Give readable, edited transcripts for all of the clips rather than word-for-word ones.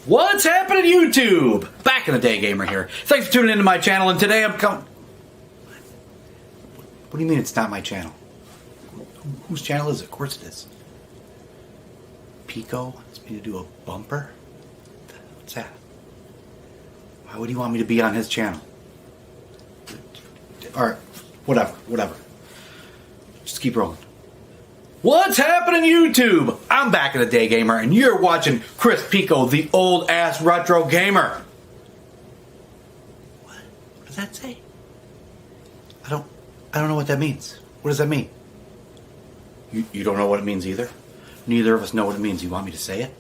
What's happening, YouTube? Back in the day, Gamer here. Thanks for tuning into my channel, and today I'm coming... What do you mean it's not my channel? Whose channel is it? Of course it is. Pico wants me to do a bumper? What's that? Why would he want me to be on his channel? Alright, whatever. Just keep rolling. What's happening, YouTube? I'm Back in the Day Gamer, and you're watching Chris Pico, the old-ass retro gamer. What does that say? I don't know what that means. What does that mean? You don't know what it means either? Neither of us know what it means. You want me to say it?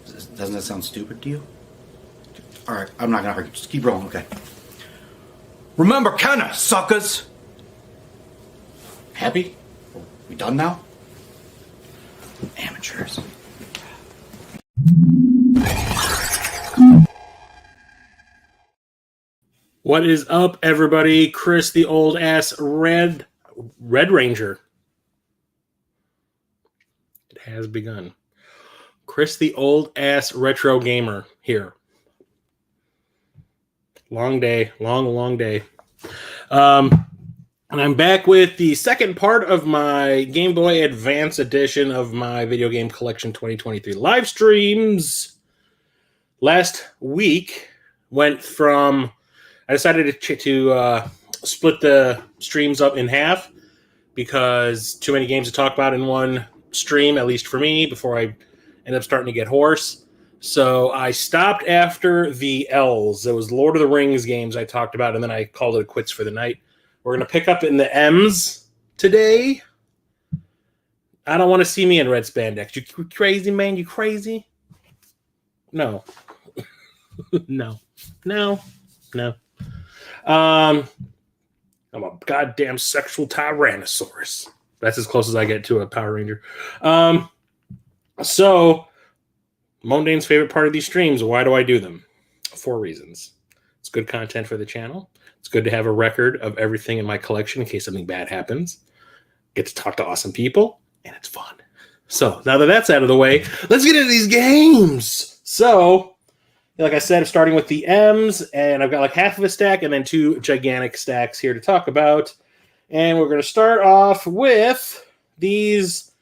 Doesn't that sound stupid to you? Alright, I'm not gonna argue. Just keep rolling, okay? Remember Kenna, suckers! Happy? We done now? Amateurs. What is up, everybody? Chris, the old ass Red Ranger. It has begun. Chris, the old ass retro gamer here. Long day, long day. And I'm back with the second part of my Game Boy Advance edition of my Video Game Collection 2023 live streams. Last week went from... I decided to split the streams up in half because too many games to talk about in one stream, at least for me, before I end up starting to get hoarse. So I stopped after the L's. It was Lord of the Rings games I talked about, and then I called it quits for the night. We're going to pick up in the M's today. I don't want to see me in red spandex. You crazy, man? You crazy? No. No. I'm a goddamn sexual Tyrannosaurus. That's as close as I get to a Power Ranger. So, Mondane's favorite part of these streams, why do I do them? 4 reasons. It's good content for the channel. It's good to have a record of everything in my collection in case something bad happens. Get to talk to awesome people, and it's fun. So, now that that's out of the way, let's get into these games. So, like I said, I'm starting with the M's, and I've got like half of a stack and then two gigantic stacks here to talk about. And we're going to start off with these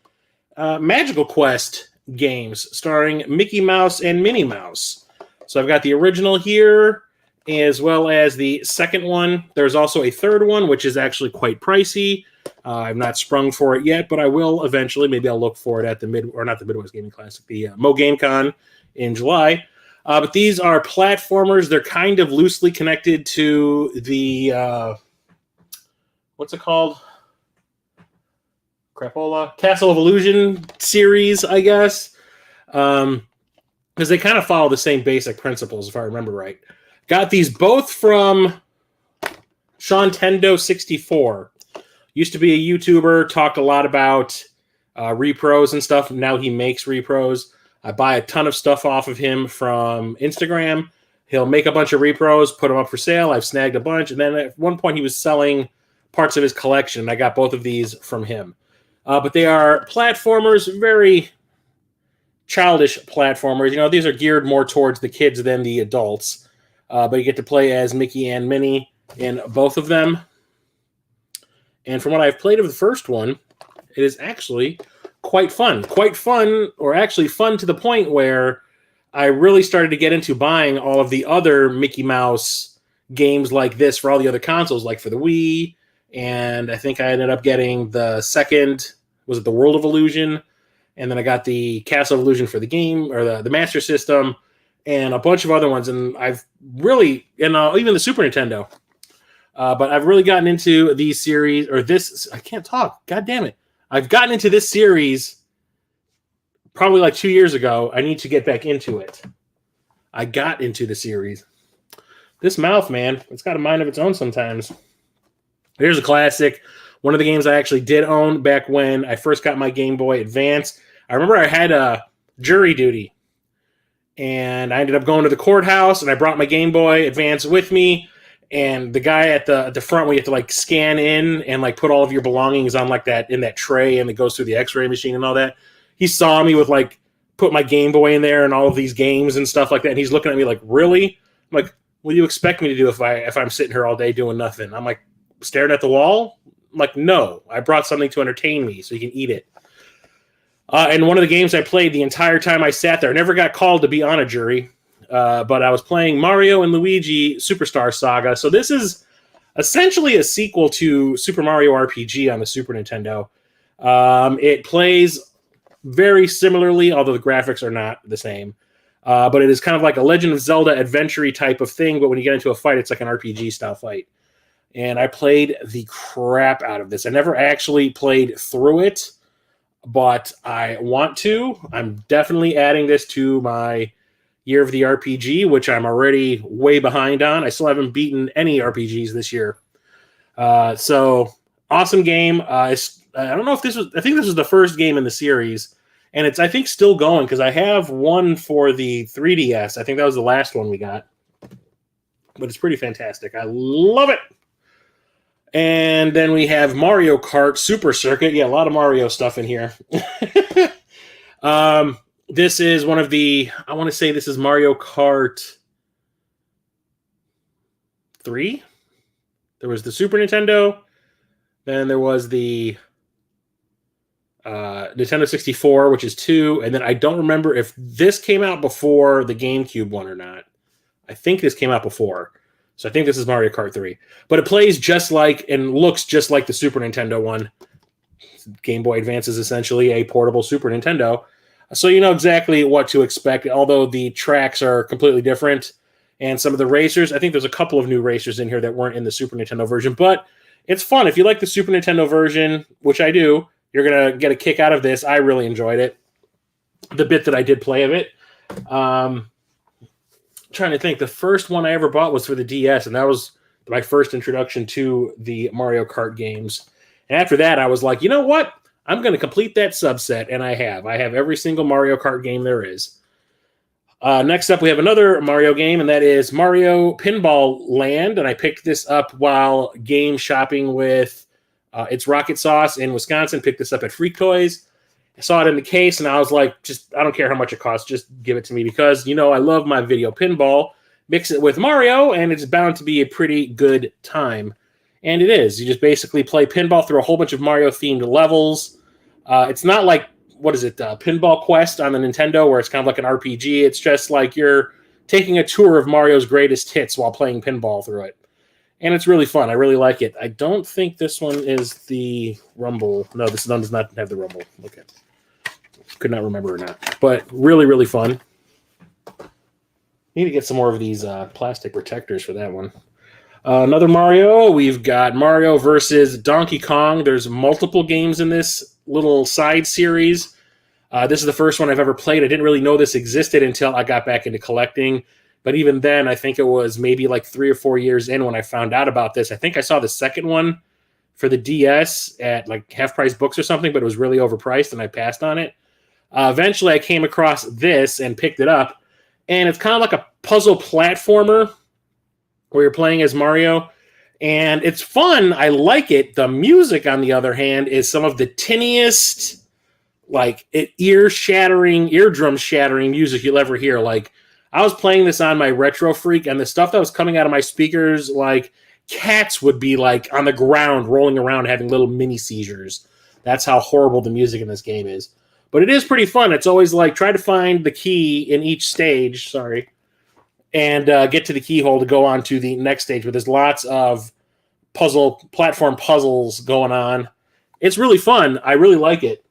Magical Quest games starring Mickey Mouse and Minnie Mouse. So I've got the original here, as well as the second one. There's also a third one, which is actually quite pricey. I've not sprung for it yet, but I will eventually. Maybe I'll look for it at the not the Midwest Gaming Classic, the Mo Game Con in July. But these are platformers. They're kind of loosely connected to the what's it called? Crapola Castle of Illusion series, I guess, because they kind of follow the same basic principles, if I remember right. Got these both from Shantendo64. Used to be a YouTuber, talked a lot about repros and stuff. Now he makes repros. I buy a ton of stuff off of him from Instagram. He'll make a bunch of repros, put them up for sale. I've snagged a bunch. And then at one point he was selling parts of his collection. I got both of these from him. But they are platformers, very childish platformers. You know, these are geared more towards the kids than the adults. But you get to play as Mickey and Minnie in both of them. And from what I've played of the first one, it is actually quite fun. Quite fun, or actually fun to the point where I really started to get into buying all of the other Mickey Mouse games like this for all the other consoles, like for the Wii. And I think I ended up getting the second, was it the World of Illusion? And then I got the Castle of Illusion for the game, or the Master System, and a bunch of other ones. And I've really, and even the Super Nintendo. But I've really gotten into these series, or this, I can't talk, god damn it. I've gotten into this series probably like 2 years ago. I need to get back into it. I got into the series. This mouth, man, it's got a mind of its own sometimes. Here's a classic. One of the games I actually did own back when I first got my Game Boy Advance. I remember I had a jury duty. And I ended up going to the courthouse, and I brought my Game Boy Advance with me. And the guy at the front, where you have to like scan in and like put all of your belongings on like that in that tray, and it goes through the X-ray machine and all that. He saw me with like put my Game Boy in there and all of these games and stuff like that. And he's looking at me like, "Really?" I'm like, "What do you expect me to do if I'm sitting here all day doing nothing?" I'm like, staring at the wall. I'm like, "No, I brought something to entertain me, so you can eat it." And one of the games I played the entire time I sat there, I never got called to be on a jury. But I was playing Mario and Luigi Superstar Saga. So this is essentially a sequel to Super Mario RPG on the Super Nintendo. It plays very similarly, although the graphics are not the same. But it is kind of like a Legend of Zelda adventure-y type of thing, but when you get into a fight, it's like an RPG-style fight. And I played the crap out of this. I never actually played through it, but I want to. I'm definitely adding this to my Year of the RPG, which I'm already way behind on. I still haven't beaten any RPGs this year. So awesome game. I don't know if this was, I think this was the first game in the series, and it's, I think, still going because I have one for the 3DS. I think that was the last one we got, but it's pretty fantastic. I love it. And then we have Mario Kart Super Circuit. Yeah, a lot of Mario stuff in here. This is one of the, I want to say this is Mario Kart 3. There was the Super Nintendo. Then there was the Nintendo 64, which is 2. And then I don't remember if this came out before the GameCube one or not. I think this came out before. So I think this is Mario Kart 3. But it plays just like and looks just like the Super Nintendo one. Game Boy Advance is essentially a portable Super Nintendo. So you know exactly what to expect, although the tracks are completely different. And some of the racers, I think there's a couple of new racers in here that weren't in the Super Nintendo version. But it's fun. If you like the Super Nintendo version, which I do, you're going to get a kick out of this. I really enjoyed it. The bit that I did play of it. Trying to think. The first one I ever bought was for the DS, and that was my first introduction to the Mario Kart games. And after that, I was like, you know what? I'm going to complete that subset, and I have. I have every single Mario Kart game there is. Next up, we have another Mario game, and that is Mario Pinball Land. And I picked this up while game shopping with It's Rocket Sauce in Wisconsin. Picked this up at Freak Toys. I saw it in the case, and I was like, I don't care how much it costs, just give it to me because, I love my video pinball. Mix it with Mario, and it's bound to be a pretty good time. And it is. You just basically play pinball through a whole bunch of Mario-themed levels. It's not like, Pinball Quest on the Nintendo, where it's kind of like an RPG. It's just like you're taking a tour of Mario's greatest hits while playing pinball through it. And it's really fun. I really like it. I don't think this one is the Rumble. No, this one does not have the Rumble. Okay. Could not remember or not. But really, really fun. Need to get some more of these plastic protectors for that one. Another Mario. We've got Mario versus Donkey Kong. There's multiple games in this little side series. This is the first one I've ever played. I didn't really know this existed until I got back into collecting. But even then, I think it was maybe like 3 or 4 years in when I found out about this. I think I saw the second one for the DS at like half-price books or something, but it was really overpriced, and I passed on it. Eventually, I came across this and picked it up. And it's kind of like a puzzle platformer where you're playing as Mario. And it's fun. I like it. The music, on the other hand, is some of the tinniest, like eardrum-shattering music you'll ever hear. Like, I was playing this on my Retro Freak, and the stuff that was coming out of my speakers, like, cats would be, like, on the ground, rolling around, having little mini seizures. That's how horrible the music in this game is. But it is pretty fun. It's always like, try to find the key in each stage, and get to the keyhole to go on to the next stage, where there's lots of platform puzzles going on. It's really fun. I really like it.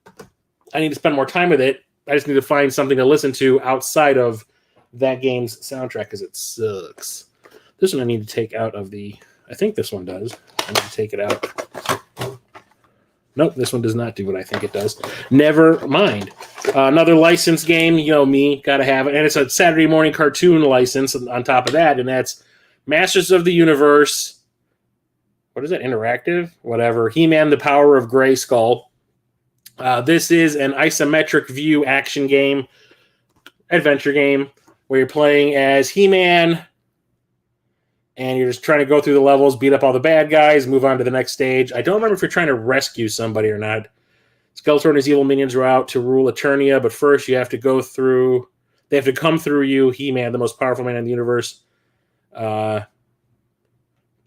I need to spend more time with it. I just need to find something to listen to outside of that game's soundtrack, because it sucks. This one I need to take out of the... I think this one does. I need to take it out. Nope, this one does not do what I think it does. Never mind. Another licensed game, me, gotta have it. And it's a Saturday morning cartoon license on top of that, and that's Masters of the Universe. What is that, interactive? Whatever. He-Man, the Power of Grayskull. This is an isometric view action game, adventure game, where you're playing as He-Man, and you're just trying to go through the levels, beat up all the bad guys, move on to the next stage. I don't remember if you're trying to rescue somebody or not. Skeletor and his evil minions are out to rule Eternia, but first you have to go through... They have to come through you, He-Man, the most powerful man in the universe. The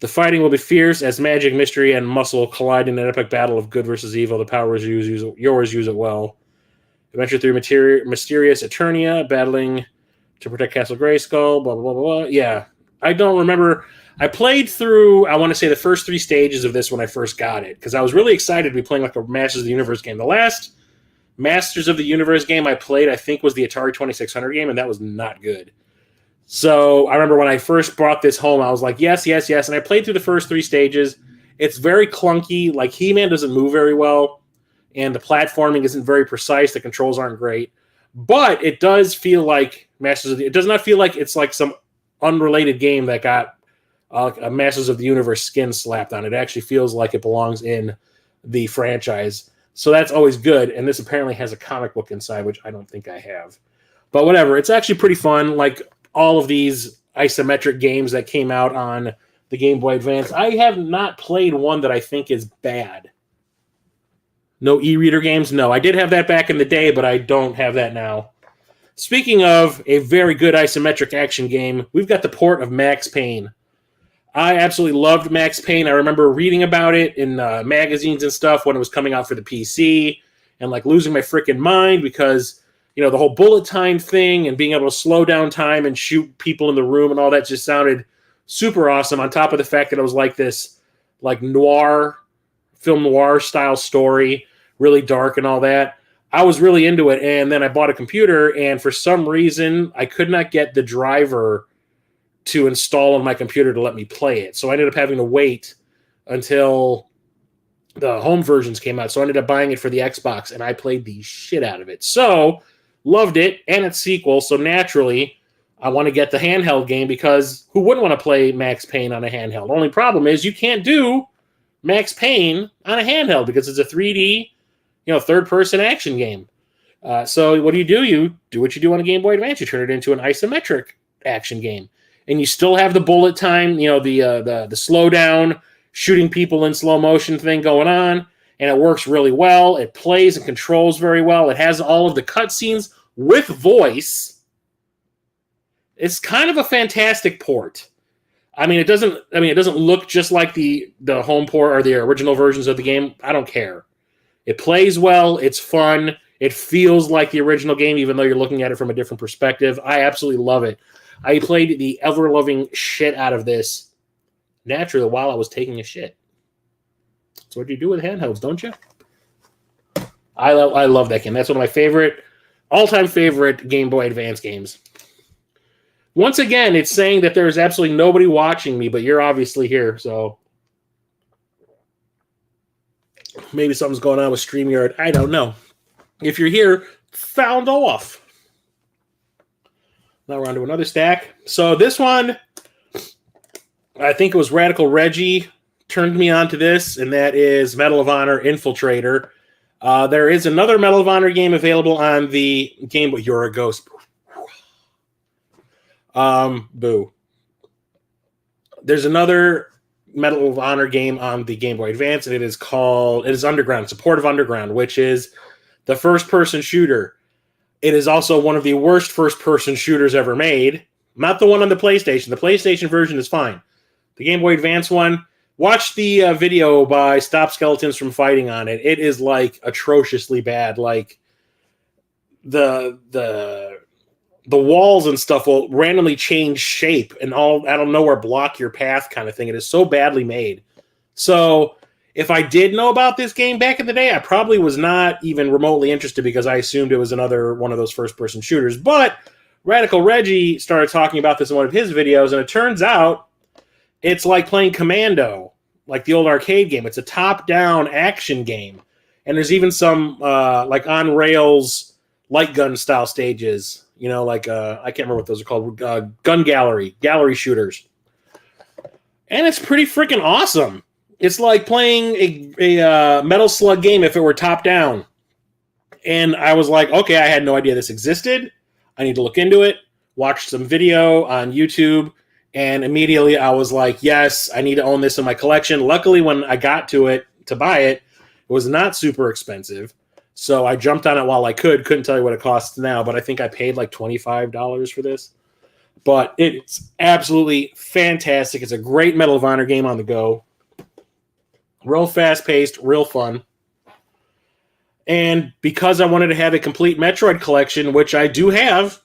fighting will be fierce as magic, mystery, and muscle collide in an epic battle of good versus evil. The power is yours, use it well. Adventure through mysterious Eternia, battling to protect Castle Grayskull, blah, blah, blah, blah. Yeah. I don't remember. I played through, I want to say, the first 3 stages of this when I first got it, because I was really excited to be playing like a Masters of the Universe game. The last Masters of the Universe game I played, I think, was the Atari 2600 game, and that was not good. So I remember when I first brought this home, I was like, yes, yes, yes, and I played through the first 3 stages. It's very clunky. Like, He-Man doesn't move very well, and the platforming isn't very precise. The controls aren't great. But it does feel like it does not feel like it's like some unrelated game that got a Masters of the Universe skin slapped on it. It actually feels like it belongs in the franchise. So that's always good. And this apparently has a comic book inside, which I don't think I have. But whatever. It's actually pretty fun. Like all of these isometric games that came out on the Game Boy Advance. I have not played one that I think is bad. No e-reader games? No. I did have that back in the day, but I don't have that now. Speaking of a very good isometric action game, we've got the port of Max Payne. I absolutely loved Max Payne. I remember reading about it in magazines and stuff when it was coming out for the PC, and like losing my freaking mind because, the whole bullet time thing and being able to slow down time and shoot people in the room and all that just sounded super awesome, on top of the fact that it was like this like film noir style story, really dark and all that. I was really into it, and then I bought a computer, and for some reason, I could not get the driver to install on my computer to let me play it. So I ended up having to wait until the home versions came out. So I ended up buying it for the Xbox, and I played the shit out of it. So, loved it, and its sequel, so naturally, I want to get the handheld game, because who wouldn't want to play Max Payne on a handheld? The only problem is you can't do Max Payne on a handheld, because it's a 3D... third-person action game. So what do? You do what you do on a Game Boy Advance. You turn it into an isometric action game. And you still have the bullet time, the slowdown, shooting people in slow motion thing going on. and it works really well. It plays and controls very well. It has all of the cutscenes with voice. It's kind of a fantastic port. I mean, it doesn't look just like the home port or the original versions of the game. I don't care. It plays well. It's fun. It feels like the original game, even though you're looking at it from a different perspective. I absolutely love it. I played the ever-loving shit out of this naturally while I was taking a shit. That's what you do with handhelds, don't you? I love that game. That's one of my all-time favorite Game Boy Advance games. Once again, it's saying that there's absolutely nobody watching me, but you're obviously here, so maybe something's going on with StreamYard. I don't know. If you're here, found off. Now we're on to another stack. So this one, I think it was Radical Reggie turned me on to this, and that is Medal of Honor Infiltrator. There is another Medal of Honor game available on the Game Boy. You're a ghost. Boo. There's another Medal of Honor game on the Game Boy Advance, and it is Underground. It's a port of Underground, which is the first-person shooter. It is also one of the worst first-person shooters ever made. Not the one on the PlayStation. The PlayStation version is fine. The Game Boy Advance one, watch the video by Stop Skeletons from Fighting on it. It is, like, atrociously bad. Like, the walls and stuff will randomly change shape and all out of nowhere block your path kind of thing. It is so badly made. So if I did know about this game back in the day, I probably was not even remotely interested because I assumed it was another one of those first-person shooters. But Radical Reggie started talking about this in one of his videos, and it turns out it's like playing Commando, like the old arcade game. It's a top-down action game. And there's even some like on-rails light gun style stages. You know, like, I can't remember what those are called, gun gallery shooters. And it's pretty freaking awesome. It's like playing a Metal Slug game if it were top-down. And I was like, okay, I had no idea this existed. I need to look into it. Watched some video on YouTube. And immediately I was like, yes, I need to own this in my collection. Luckily, when I got to it to buy it, it was not super expensive. So I jumped on it while I could. Couldn't tell you what it costs now, but I think I paid like $25 for this. But it's absolutely fantastic. It's a great Medal of Honor game on the go. Real fast-paced, real fun. And because I wanted to have a complete Metroid collection, which I do have,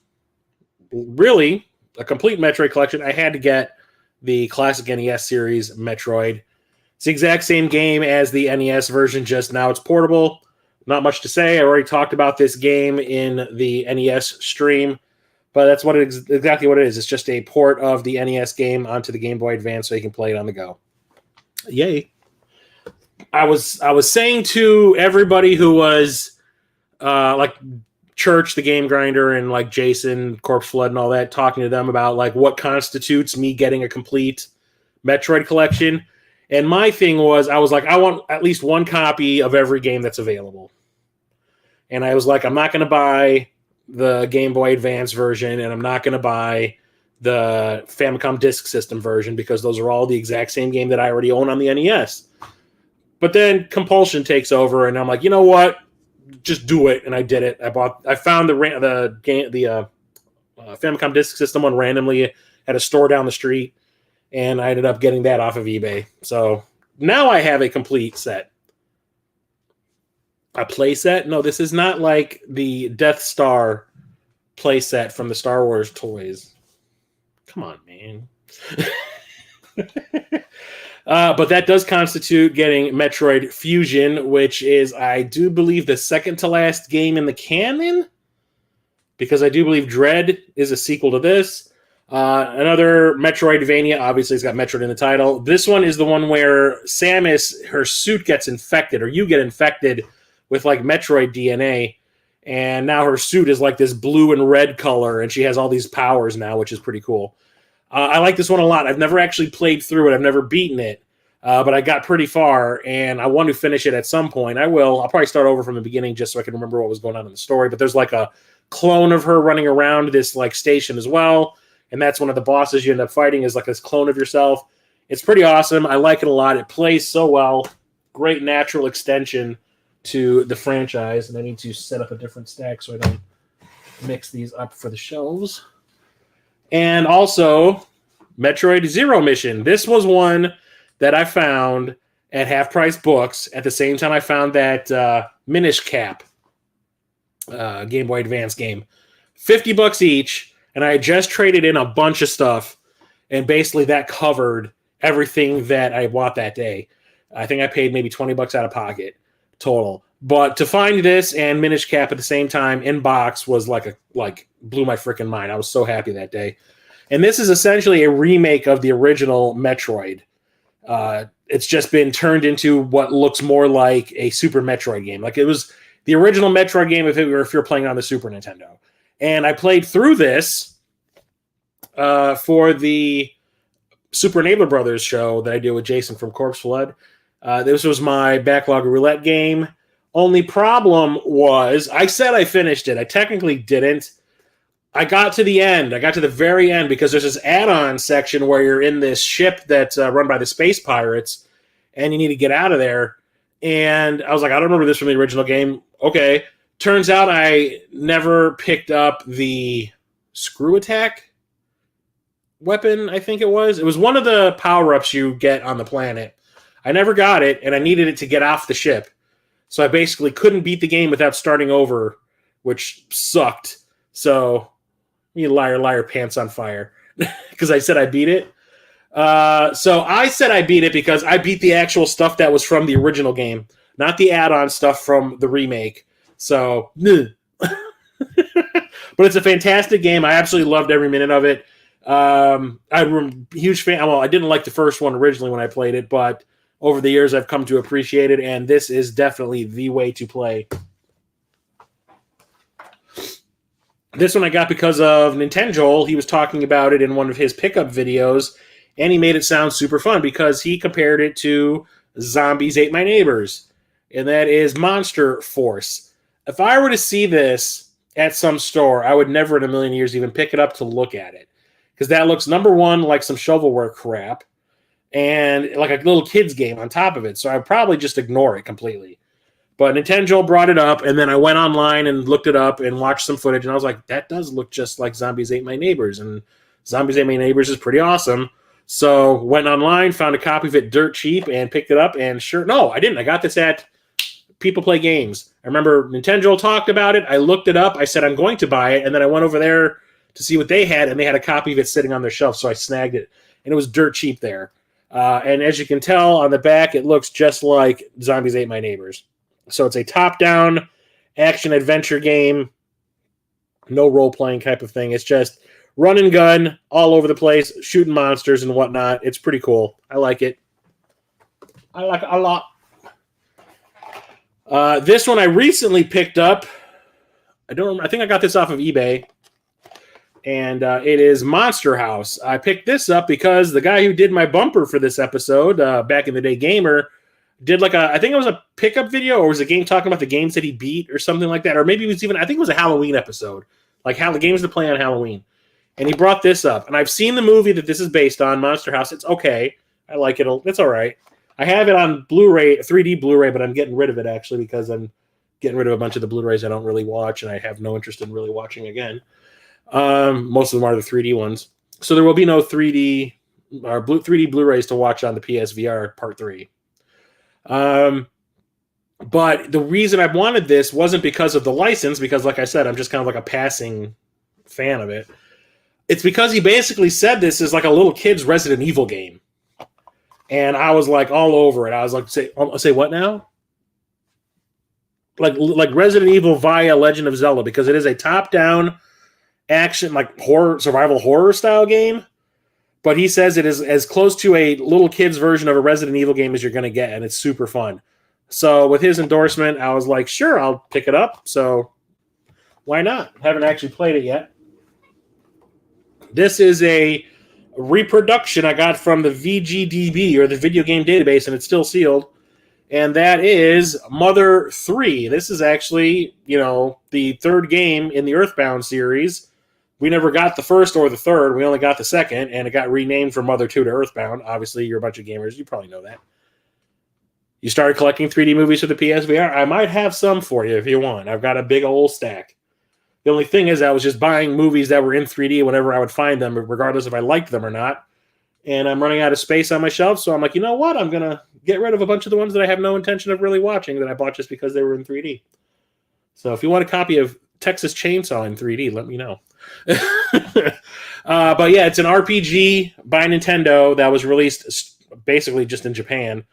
really, a complete Metroid collection, I had to get the classic NES series Metroid. It's the exact same game as the NES version, just now it's portable. Not much to say. I already talked about this game in the NES stream, but that's exactly what it is. It's just a port of the NES game onto the Game Boy Advance so you can play it on the go. Yay. I was saying to everybody who was like Church, the Game Grinder, and like Jason, Corpse Flood, and all that, talking to them about like what constitutes me getting a complete Metroid collection. And my thing was, I was like, I want at least one copy of every game that's available. And I was like, I'm not going to buy the Game Boy Advance version, and I'm not going to buy the Famicom Disk System version because those are all the exact same game that I already own on the NES. But then compulsion takes over, and I'm like, you know what? Just do it. And I did it. I found the Famicom Disk System one randomly at a store down the street, and I ended up getting that off of eBay. So now I have a complete set. A play set? No, this is not like the Death Star play set from the Star Wars toys. Come on, man. But that does constitute getting Metroid Fusion, which is, I do believe, the second to last game in the canon. Because I do believe Dread is a sequel to this. Another Metroidvania, obviously it's got Metroid in the title. This one is the one where Samus, her suit gets infected, or you get infected with like Metroid DNA, and now her suit is like this blue and red color, and she has all these powers now, which is pretty cool. I like this one a lot. I've never actually played through it. I've never beaten it, but I got pretty far, and I want to finish it at some point. I will. I'll probably start over from the beginning just so I can remember what was going on in the story, but there's like a clone of her running around this like station as well. And that's one of the bosses you end up fighting is like this clone of yourself. It's pretty awesome. I like it a lot. It plays so well. great natural extension to the franchise, and I need to set up a different stack so I don't mix these up for the shelves. And also, Metroid Zero Mission. This was one that I found at Half Price Books at the same time I found that Minish Cap Game Boy Advance game. $50 each, and I had just traded in a bunch of stuff, and basically that covered everything that I bought that day. I think I paid maybe $20 out of pocket total. But to find this and Minish Cap at the same time in box was like blew my freaking mind. I was so happy that day. And this is essentially a remake of the original Metroid. It's just been turned into what looks more like a Super Metroid game. Like it was the original Metroid game if you're playing on the Super Nintendo. And I played through this for the Super Enabler Brothers show that I do with Jason from Corpse Flood. This was my backlog roulette game. Only problem was I said I finished it. I technically didn't. I got to the end. I got to the very end because there's this add-on section where you're in this ship that's run by the space pirates, and you need to get out of there. And I was like, I don't remember this from the original game. Okay. Turns out I never picked up the screw attack weapon, I think it was. It was one of the power-ups you get on the planet. I never got it, and I needed it to get off the ship. So I basically couldn't beat the game without starting over, which sucked. So, you liar, liar, pants on fire. Because I said I beat it. So I said I beat it because I beat the actual stuff that was from the original game, not the add-on stuff from the remake. So, but it's a fantastic game. I absolutely loved every minute of it. I'm a huge fan. Well, I didn't like the first one originally when I played it, but over the years I've come to appreciate it, and this is definitely the way to play. This one I got because of Nintendo. He was talking about it in one of his pickup videos, and he made it sound super fun because he compared it to Zombies Ate My Neighbors, and that is Monster Force. If I were to see this at some store, I would never in a million years even pick it up to look at it. Because that looks, number one, like some shovelware crap, and like a little kid's game on top of it. So I'd probably just ignore it completely. But Nintendo brought it up, and then I went online and looked it up and watched some footage, and I was like, that does look just like Zombies Ate My Neighbors, and Zombies Ate My Neighbors is pretty awesome. So went online, found a copy of it dirt cheap, and picked it up, and no, I didn't. I got this at People Play Games. I remember Nintendo talked about it. I looked it up. I said, I'm going to buy it, and then I went over there to see what they had, and they had a copy of it sitting on their shelf, so I snagged it, and it was dirt cheap there. And as you can tell on the back, it looks just like Zombies Ate My Neighbors. So it's a top-down action-adventure game, no role-playing type of thing. It's just run and gun all over the place, shooting monsters and whatnot. It's pretty cool. I like it. I like it a lot. This one I recently picked up. I think I got this off of eBay. And it is Monster House. I picked this up because the guy who did my bumper for this episode, back in the day, Gamer, did I think it was a pickup video, or was a game talking about the games that he beat or something like that. Or maybe it was I think it was a Halloween episode. Like the games to play on Halloween. And he brought this up. And I've seen the movie that this is based on, Monster House. It's okay. I like it. It's all right. I have it on Blu-ray, 3D Blu-ray, but I'm getting rid of it, actually, because I'm getting rid of a bunch of the Blu-rays I don't really watch, and I have no interest in really watching again. Most of them are the 3D ones. So there will be no 3D Blu-rays to watch on the PSVR Part 3. But the reason I wanted this wasn't because of the license, because like I said, I'm just kind of like a passing fan of it. It's because he basically said this is like a little kid's Resident Evil game. And I was like all over it. I was like, say what now? Like Resident Evil via Legend of Zelda, because it is a top-down action, like survival horror style game. But he says it is as close to a little kid's version of a Resident Evil game as you're going to get, and it's super fun. So with his endorsement, I was like, sure, I'll pick it up. So why not? Haven't actually played it yet. This is a reproduction I got from the VGDB, or the Video Game Database, and it's still sealed. And that is Mother 3. This is actually, the third game in the Earthbound series. We never got the first or the third. We only got the second, and it got renamed from Mother 2 to Earthbound. Obviously, you're a bunch of gamers. You probably know that. you started collecting 3D movies for the PSVR, I might have some for you if you want. I've got a big old stack. The only thing is I was just buying movies that were in 3D whenever I would find them, regardless if I liked them or not. And I'm running out of space on my shelf, so I'm like, you know what? I'm going to get rid of a bunch of the ones that I have no intention of really watching that I bought just because they were in 3D. So if you want a copy of Texas Chainsaw in 3D, let me know. But yeah, it's an RPG by Nintendo that was released basically just in Japan.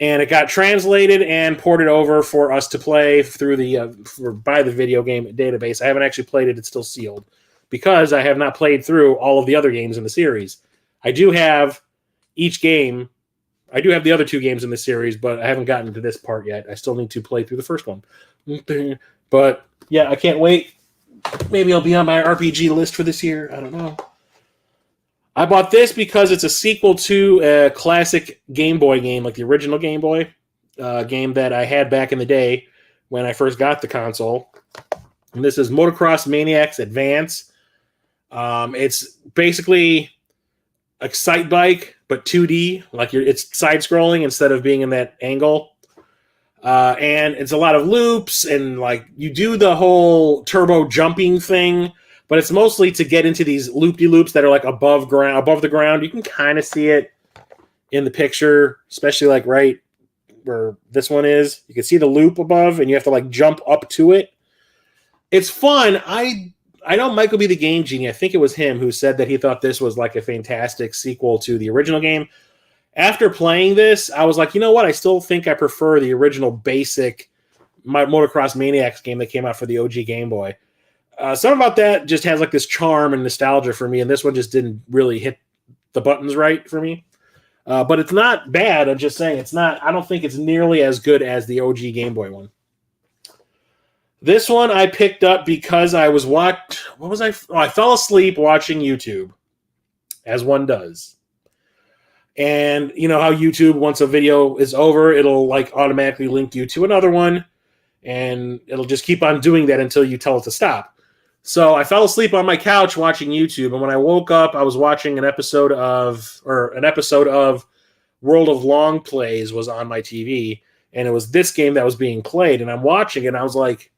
And it got translated and ported over for us to play through by the video game database. I haven't actually played it. It's still sealed because I have not played through all of the other games in the series. I do have each game. I do have the other 2 games in the series, but I haven't gotten to this part yet. I still need to play through the first one. But yeah, I can't wait. Maybe I'll be on my RPG list for this year. I don't know. I bought this because it's a sequel to a classic Game Boy game, like the original Game Boy game that I had back in the day when I first got the console. And this is Motocross Maniacs Advance. It's basically Excite Bike, but 2D. Like it's side-scrolling instead of being in that angle. And it's a lot of loops, and like you do the whole turbo jumping thing, but it's mostly to get into these loop-de-loops that are like above the ground. You can kind of see it in the picture, especially like right where this one is. You can see the loop above, and you have to like jump up to it. It's fun. I know Michael B. the Game Genie, I think it was him who said that he thought this was like a fantastic sequel to the original game. After playing this, I was like, you know what? I still think I prefer the original basic Motocross Maniacs game that came out for the OG Game Boy. Something about that just has like this charm and nostalgia for me, and this one just didn't really hit the buttons right for me. But it's not bad. I'm just saying it's not. I don't think it's nearly as good as the OG Game Boy one. This one I picked up because I was What was I? Oh, I fell asleep watching YouTube, as one does. And you know how YouTube, once a video is over, it'll like automatically link you to another one, and it'll just keep on doing that until you tell it to stop. So I fell asleep on my couch watching YouTube, and when I woke up, I was watching an episode of World of Long Plays was on my TV, and it was this game that was being played, and I'm watching it, and I was like,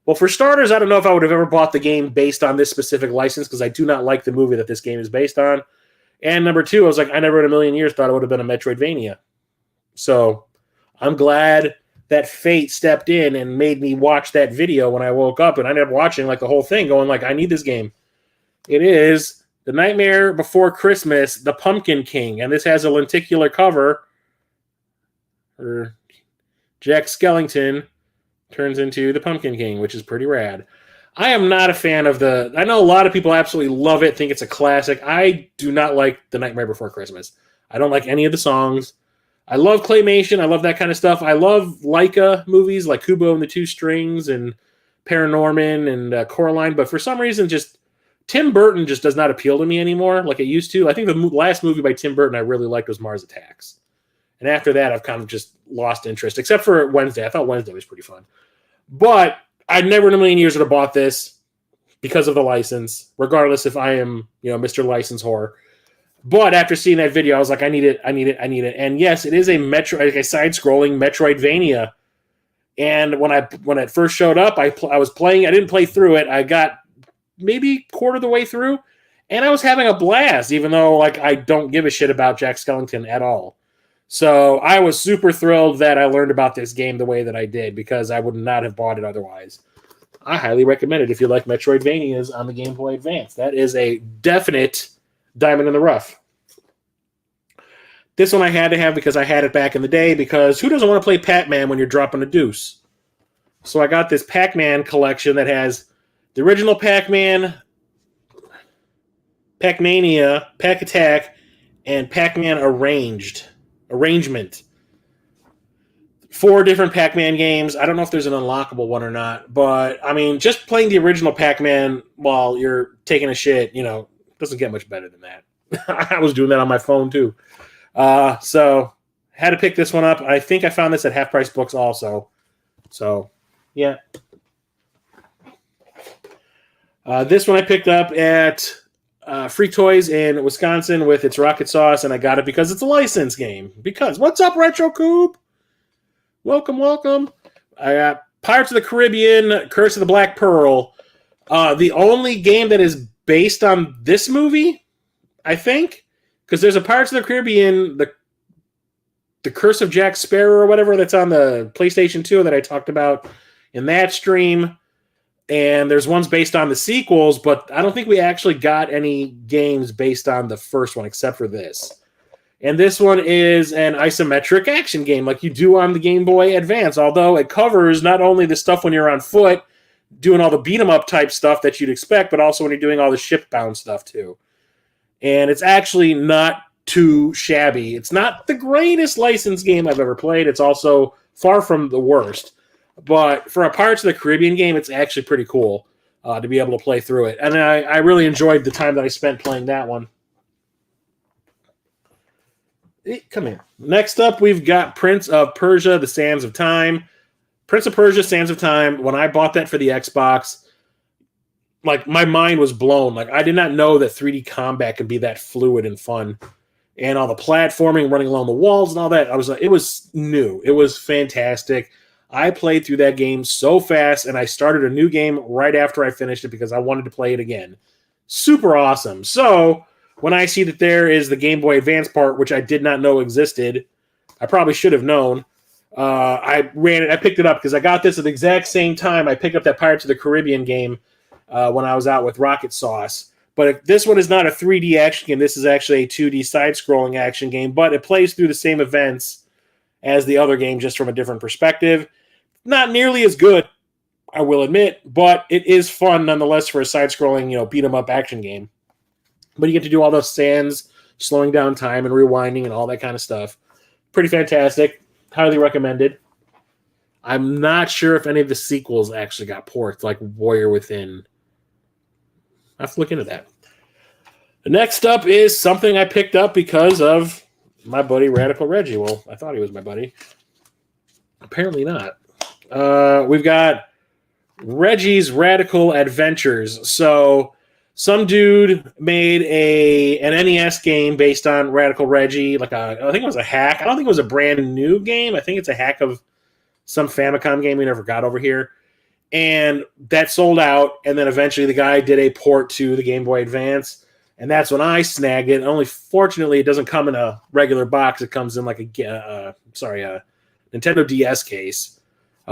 well, for starters, I don't know if I would have ever bought the game based on this specific license, because I do not like the movie that this game is based on. And number 2, I was like, I never in a million years thought it would have been a Metroidvania. So I'm glad that fate stepped in and made me watch that video when I woke up, and I ended up watching like the whole thing going like, I need this game. It is The Nightmare Before Christmas, The Pumpkin King, and this has a lenticular cover. Jack Skellington turns into the Pumpkin King, which is pretty rad. I am not a fan of I know a lot of people absolutely love it, think it's a classic. I do not like The Nightmare Before Christmas. I don't like any of the songs. I love claymation. I love that kind of stuff. I love Laika movies like Kubo and the Two Strings and Paranorman and Coraline, but for some reason, just Tim Burton just does not appeal to me anymore like it used to. I think the last movie by Tim Burton I really liked was Mars Attacks. And after that, I've kind of just lost interest, except for Wednesday. I thought Wednesday was pretty fun. But I never in a million years would have bought this because of the license, regardless if I am, Mr. License Whore. But after seeing that video, I was like, I need it. And yes, it is a side-scrolling Metroidvania. And when it first showed up, I was playing. I didn't play through it. I got maybe quarter of the way through, and I was having a blast, even though I don't give a shit about Jack Skellington at all. So I was super thrilled that I learned about this game the way that I did, because I would not have bought it otherwise. I highly recommend it if you like Metroidvanias on the Game Boy Advance. That is a definite diamond in the rough. This one I had to have because I had it back in the day, because who doesn't want to play Pac-Man when you're dropping a deuce? So I got this Pac-Man collection that has the original Pac-Man, Pac-Mania, Pac-Attack, and Pac-Man Arrangement. 4 different Pac-Man games. I don't know if there's an unlockable one or not, but I mean, just playing the original Pac-Man while you're taking a shit, doesn't get much better than that. I was doing that on my phone too. So had to pick this one up. I think I found this at Half Price Books also. So yeah. This one I picked up at Free Toys in Wisconsin with its Rocket Sauce, and I got it because it's a license game. Because what's up, Retro Coop? Welcome, welcome. I got Pirates of the Caribbean, Curse of the Black Pearl. The only game that is based on this movie, I think, because there's a Pirates of the Caribbean, the Curse of Jack Sparrow or whatever that's on the PlayStation 2 that I talked about in that stream. And there's ones based on the sequels, but I don't think we actually got any games based on the first one except for this. And this one is an isometric action game like you do on the Game Boy Advance, although it covers not only the stuff when you're on foot, doing all the beat-em-up type stuff that you'd expect, but also when you're doing all the ship-bound stuff too. And it's actually not too shabby. It's not the greatest licensed game I've ever played. It's also far from the worst. But for a Pirates of the Caribbean game, it's actually pretty cool to be able to play through it. And I really enjoyed the time that I spent playing that one. Come here. Next up, we've got Prince of Persia, The Sands of Time. Prince of Persia, Sands of Time, when I bought that for the Xbox, like, my mind was blown. Like, I did not know that 3D combat could be that fluid and fun. And all the platforming, running along the walls and all that, I was like, it was new. It was fantastic. I played through that game so fast, and I started a new game right after I finished it because I wanted to play it again. Super awesome. So when I see that there is the Game Boy Advance part, which I did not know existed, I probably should have known. I picked it up because I got this at the exact same time I picked up that Pirates of the Caribbean game when I was out with Rocket Sauce. But this one is not a 3D action game. This is actually a 2D side-scrolling action game, but it plays through the same events as the other game, just from a different perspective. Not nearly as good, I will admit, but it is fun nonetheless for a side-scrolling, beat-em-up action game. But you get to do all those sands, slowing down time and rewinding and all that kind of stuff. Pretty fantastic. Highly recommended. I'm not sure if any of the sequels actually got ports, like Warrior Within. I have to look into that. The next up is something I picked up because of my buddy Radical Reggie. Well, I thought he was my buddy. Apparently not. We've got Reggie's Radical Adventures. So some dude made an NES game based on Radical Reggie. I think it was a hack. I don't think it was a brand new game. I think it's a hack of some Famicom game we never got over here. And that sold out. And then eventually the guy did a port to the Game Boy Advance. And that's when I snagged it. Only fortunately, it doesn't come in a regular box. It comes in like a Nintendo DS case.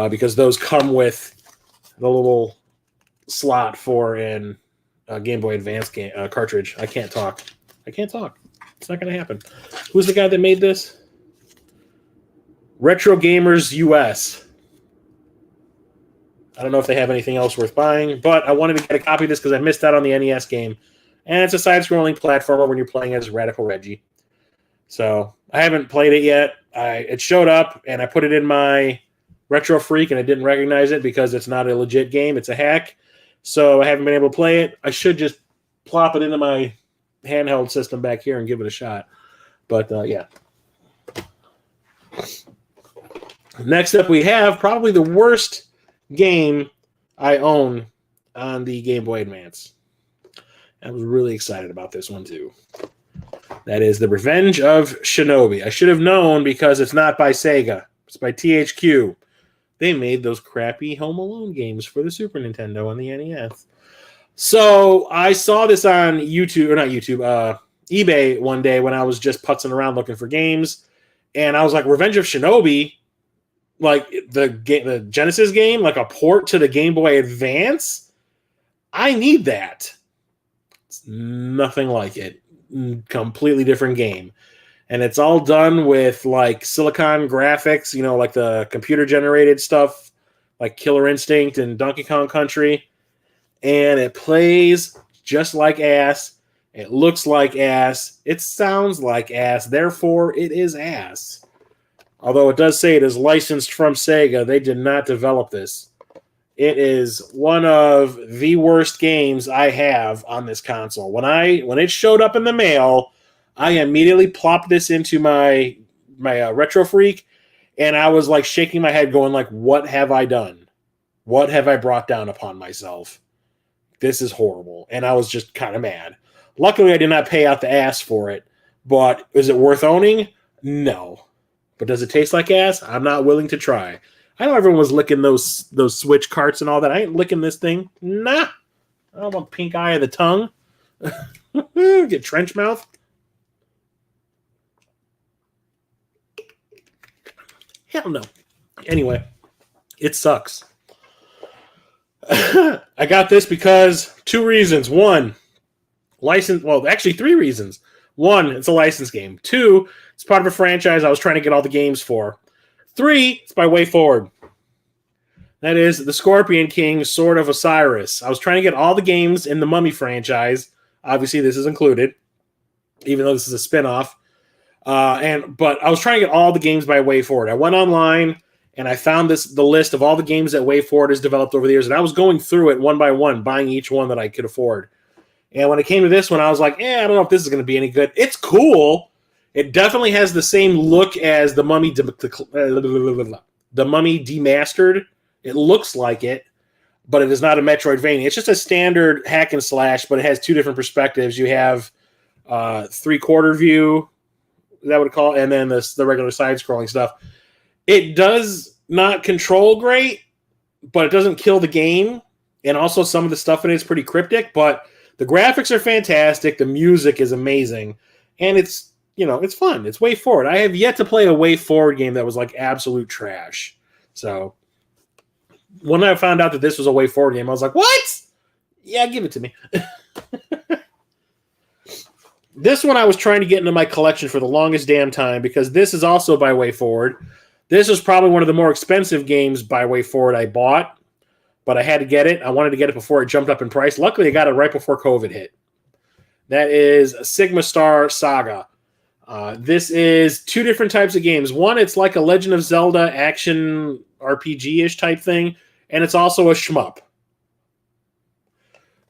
Because those come with the little slot for an Game Boy Advance game cartridge. I can't talk. It's not going to happen. Who's the guy that made this? Retro Gamers US. I don't know if they have anything else worth buying, but I wanted to get a copy of this because I missed out on the NES game. And it's a side-scrolling platformer when you're playing as Radical Reggie. So I haven't played it yet. It showed up, and I put it in my Retro Freak, and I didn't recognize it because it's not a legit game. It's a hack. So I haven't been able to play it. I should just plop it into my handheld system back here and give it a shot. But, yeah. Next up, we have probably the worst game I own on the Game Boy Advance. I was really excited about this one, too. That is The Revenge of Shinobi. I should have known because it's not by Sega. It's by THQ. They made those crappy Home Alone games for the Super Nintendo and the NES. So I saw this on eBay one day when I was just putzing around looking for games. And I was like, Revenge of Shinobi? Like the Genesis game? Like a port to the Game Boy Advance? I need that. It's nothing like it. Completely different game. And it's all done with like silicon graphics, like the computer generated stuff, like Killer Instinct and Donkey Kong Country. And it plays just like ass. It looks like ass. It sounds like ass. Therefore, it is ass. Although it does say it is licensed from Sega, they did not develop this. It is one of the worst games I have on this console. When it showed up in the mail, I immediately plopped this into my Retro Freak, and I was like shaking my head going like, what have I done? What have I brought down upon myself? This is horrible. And I was just kind of mad. Luckily, I did not pay out the ass for it, but is it worth owning? No. But does it taste like ass? I'm not willing to try. I know everyone was licking those Switch carts and all that. I ain't licking this thing. Nah. I don't want pink eye of the tongue. Get trench mouth. Hell no. Anyway, it sucks. I got this because 2 reasons. 1, license. Well, actually 3 reasons. 1, it's a license game. 2, it's part of a franchise I was trying to get all the games for. 3, it's by Way Forward. That is the Scorpion King, Sword of Osiris. I was trying to get all the games in the Mummy franchise. Obviously, this is included, even though this is a spinoff. But I was trying to get all the games by Way Forward. I went online and I found the list of all the games that Way Forward has developed over the years, and I was going through it one by one, buying each one that I could afford. And when it came to this one, I was like, I don't know if this is going to be any good. It's cool. It definitely has the same look as the Mummy, the Mummy Demastered. It looks like it, but it is not a Metroidvania. It's just a standard hack and slash, but it has 2 different perspectives. You have 3/4 view, that would call it, and then the regular side-scrolling stuff. It does not control great, but it doesn't kill the game. And also some of the stuff in it is pretty cryptic, but the graphics are fantastic. The music is amazing. And it's fun. It's Way Forward. I have yet to play a Way Forward game that was like absolute trash. So when I found out that this was a Way Forward game, I was like, what? Yeah, give it to me. This one I was trying to get into my collection for the longest damn time because this is also by Way Forward. This is probably one of the more expensive games by Way Forward I bought, but I had to get it. I wanted to get it before it jumped up in price. Luckily, I got it right before COVID hit. That is Sigma Star Saga. This is 2 different types of games. One, it's like a Legend of Zelda action RPG-ish type thing, and it's also a shmup.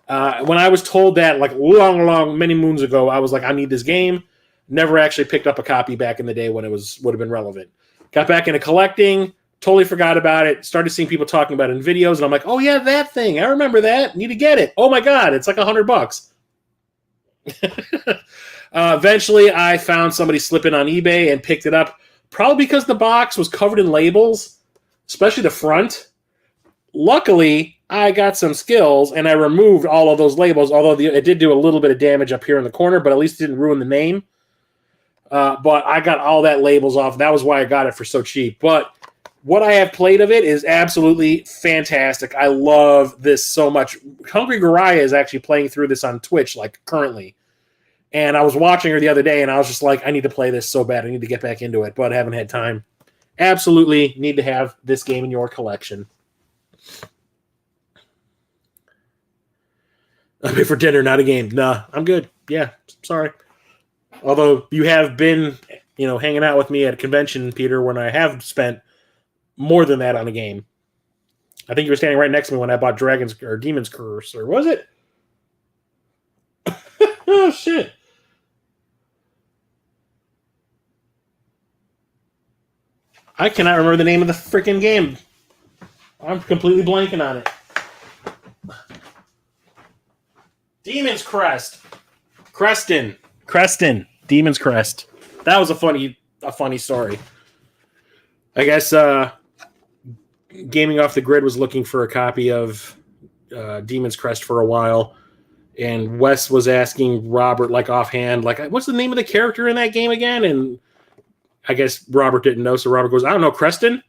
When I was told that, like many moons ago, I was like, I need this game. Never actually picked up a copy back in the day when it would have been relevant. Got back into collecting, totally forgot about it, started seeing people talking about it in videos, and I'm like, oh yeah, that thing. I remember that. Need to get it. Oh my God, it's like $100. Eventually, I found somebody slipping on eBay and picked it up, probably because the box was covered in labels, especially the front. Luckily, I got some skills, and I removed all of those labels, although it did do a little bit of damage up here in the corner, but at least it didn't ruin the name. But I got all that labels off. That was why I got it for so cheap. But what I have played of it is absolutely fantastic. I love this so much. Hungry Garaya is actually playing through this on Twitch, like currently. And I was watching her the other day, and I was just like, I need to play this so bad. I need to get back into it, but I haven't had time. Absolutely need to have this game in your collection. I'm here for dinner, not a game. Nah, I'm good. Yeah, sorry. Although you have been, hanging out with me at a convention, Peter, when I have spent more than that on a game. I think you were standing right next to me when I bought Demon's Curse, or was it? Oh, shit. I cannot remember the name of the freaking game. I'm completely blanking on it. Demon's Crest. Creston. Demon's Crest. That was a funny story. I guess Gaming Off the Grid was looking for a copy of Demon's Crest for a while, and Wes was asking Robert, like offhand, like, what's the name of the character in that game again? And I guess Robert didn't know, so Robert goes, I don't know, Creston?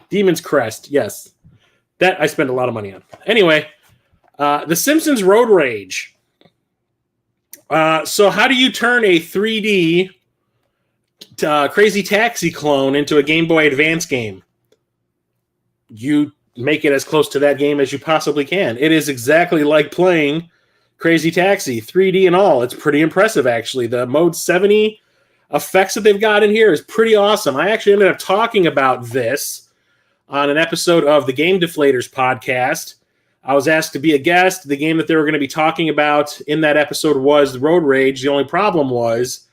Demon's Crest, yes. That I spent a lot of money on. Anyway, The Simpsons Road Rage. So how do you turn a 3D Crazy Taxi clone into a Game Boy Advance game? You make it as close to that game as you possibly can. It is exactly like playing Crazy Taxi, 3D and all. It's pretty impressive, actually. The Mode 70 effects that they've got in here is pretty awesome. I actually ended up talking about this on an episode of the Game Deflators podcast. I was asked to be a guest. The game that they were going to be talking about in that episode was Road Rage. The only problem was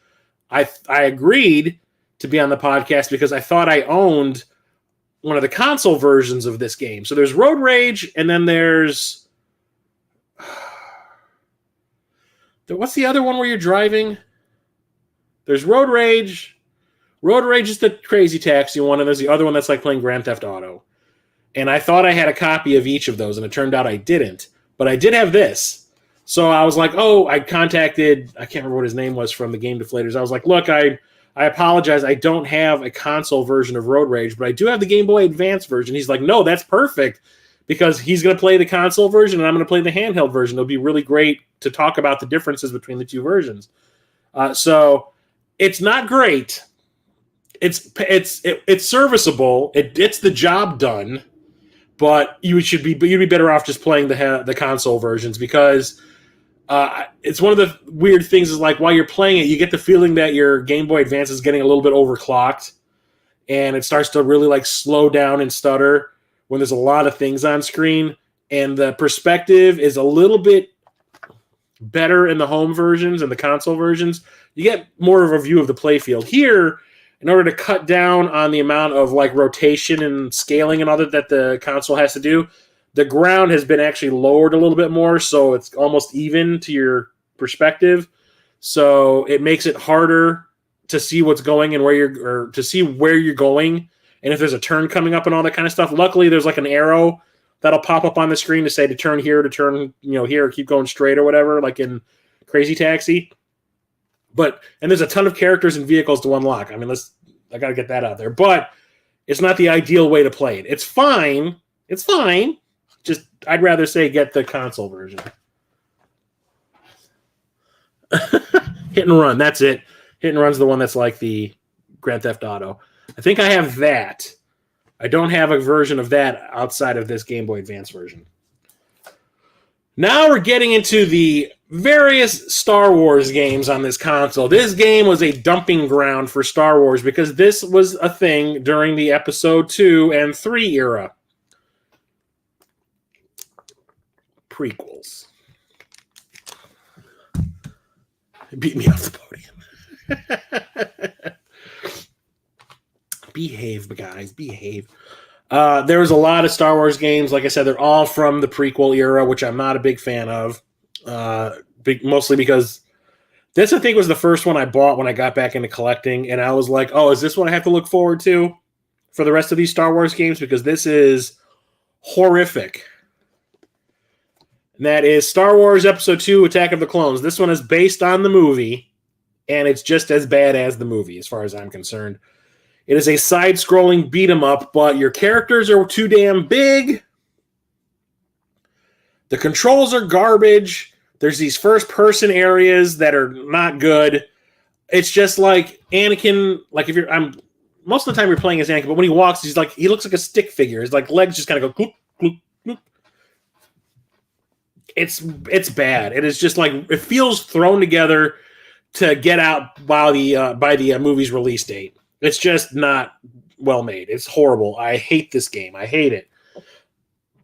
I agreed to be on the podcast because I thought I owned one of the console versions of this game. So there's Road Rage, and then there's... What's the other one where you're driving? There's Road Rage. Road Rage is the crazy taxi one, and there's the other one that's like playing Grand Theft Auto. And I thought I had a copy of each of those, and it turned out I didn't. But I did have this. So I was like, I contacted, I can't remember what his name was from the Game Deflators. I was like, look, I apologize. I don't have a console version of Road Rage, but I do have the Game Boy Advance version. He's like, no, that's perfect, because he's going to play the console version and I'm going to play the handheld version. It'll be really great to talk about the differences between the two versions. So it's not great. It's serviceable. It's the job done, but you'd be better off just playing the console versions, because it's one of the weird things is like while you're playing it, you get the feeling that your Game Boy Advance is getting a little bit overclocked, and it starts to really like slow down and stutter when there's a lot of things on screen, and the perspective is a little bit better in the home versions and the console versions. You get more of a view of the playfield. Here, in order to cut down on the amount of like rotation and scaling and all that the console has to do, the ground has been actually lowered a little bit more, so it's almost even to your perspective. So it makes it harder to see what's going and or to see where you're going, and if there's a turn coming up and all that kind of stuff. Luckily, there's like an arrow that'll pop up on the screen to say to turn here, to turn here, or keep going straight or whatever, like in Crazy Taxi. And there's a ton of characters and vehicles to unlock. I mean, I got to get that out there. But it's not the ideal way to play it. It's fine. It's fine. Just, I'd rather say get the console version. Hit and Run, that's it. Hit and Run's the one that's like the Grand Theft Auto. I think I have that. I don't have a version of that outside of this Game Boy Advance version. Now we're getting into the various Star Wars games on this console. This game was a dumping ground for Star Wars because this was a thing during the Episode 2 and 3 era. Prequels. Beat me off the podium. Behave, guys. Behave. There was a lot of Star Wars games. Like I said, they're all from the prequel era, which I'm not a big fan of. Mostly because this, I think, was the first one I bought when I got back into collecting. And I was like, oh, is this what I have to look forward to for the rest of these Star Wars games? Because this is horrific. And that is Star Wars Episode 2, Attack of the Clones. This one is based on the movie, and it's just as bad as the movie, as far as I'm concerned. It is a side-scrolling beat-em-up, but your characters are too damn big. The controls are garbage. There's these first-person areas that are not good. It's just like Anakin. Like most of the time you're playing as Anakin, but when he walks, he looks like a stick figure. His like legs just kind of go cloop, cloop, cloop. It's bad. It is just like it feels thrown together to get out by the movie's release date. It's just not well made. It's horrible. I hate this game. I hate it.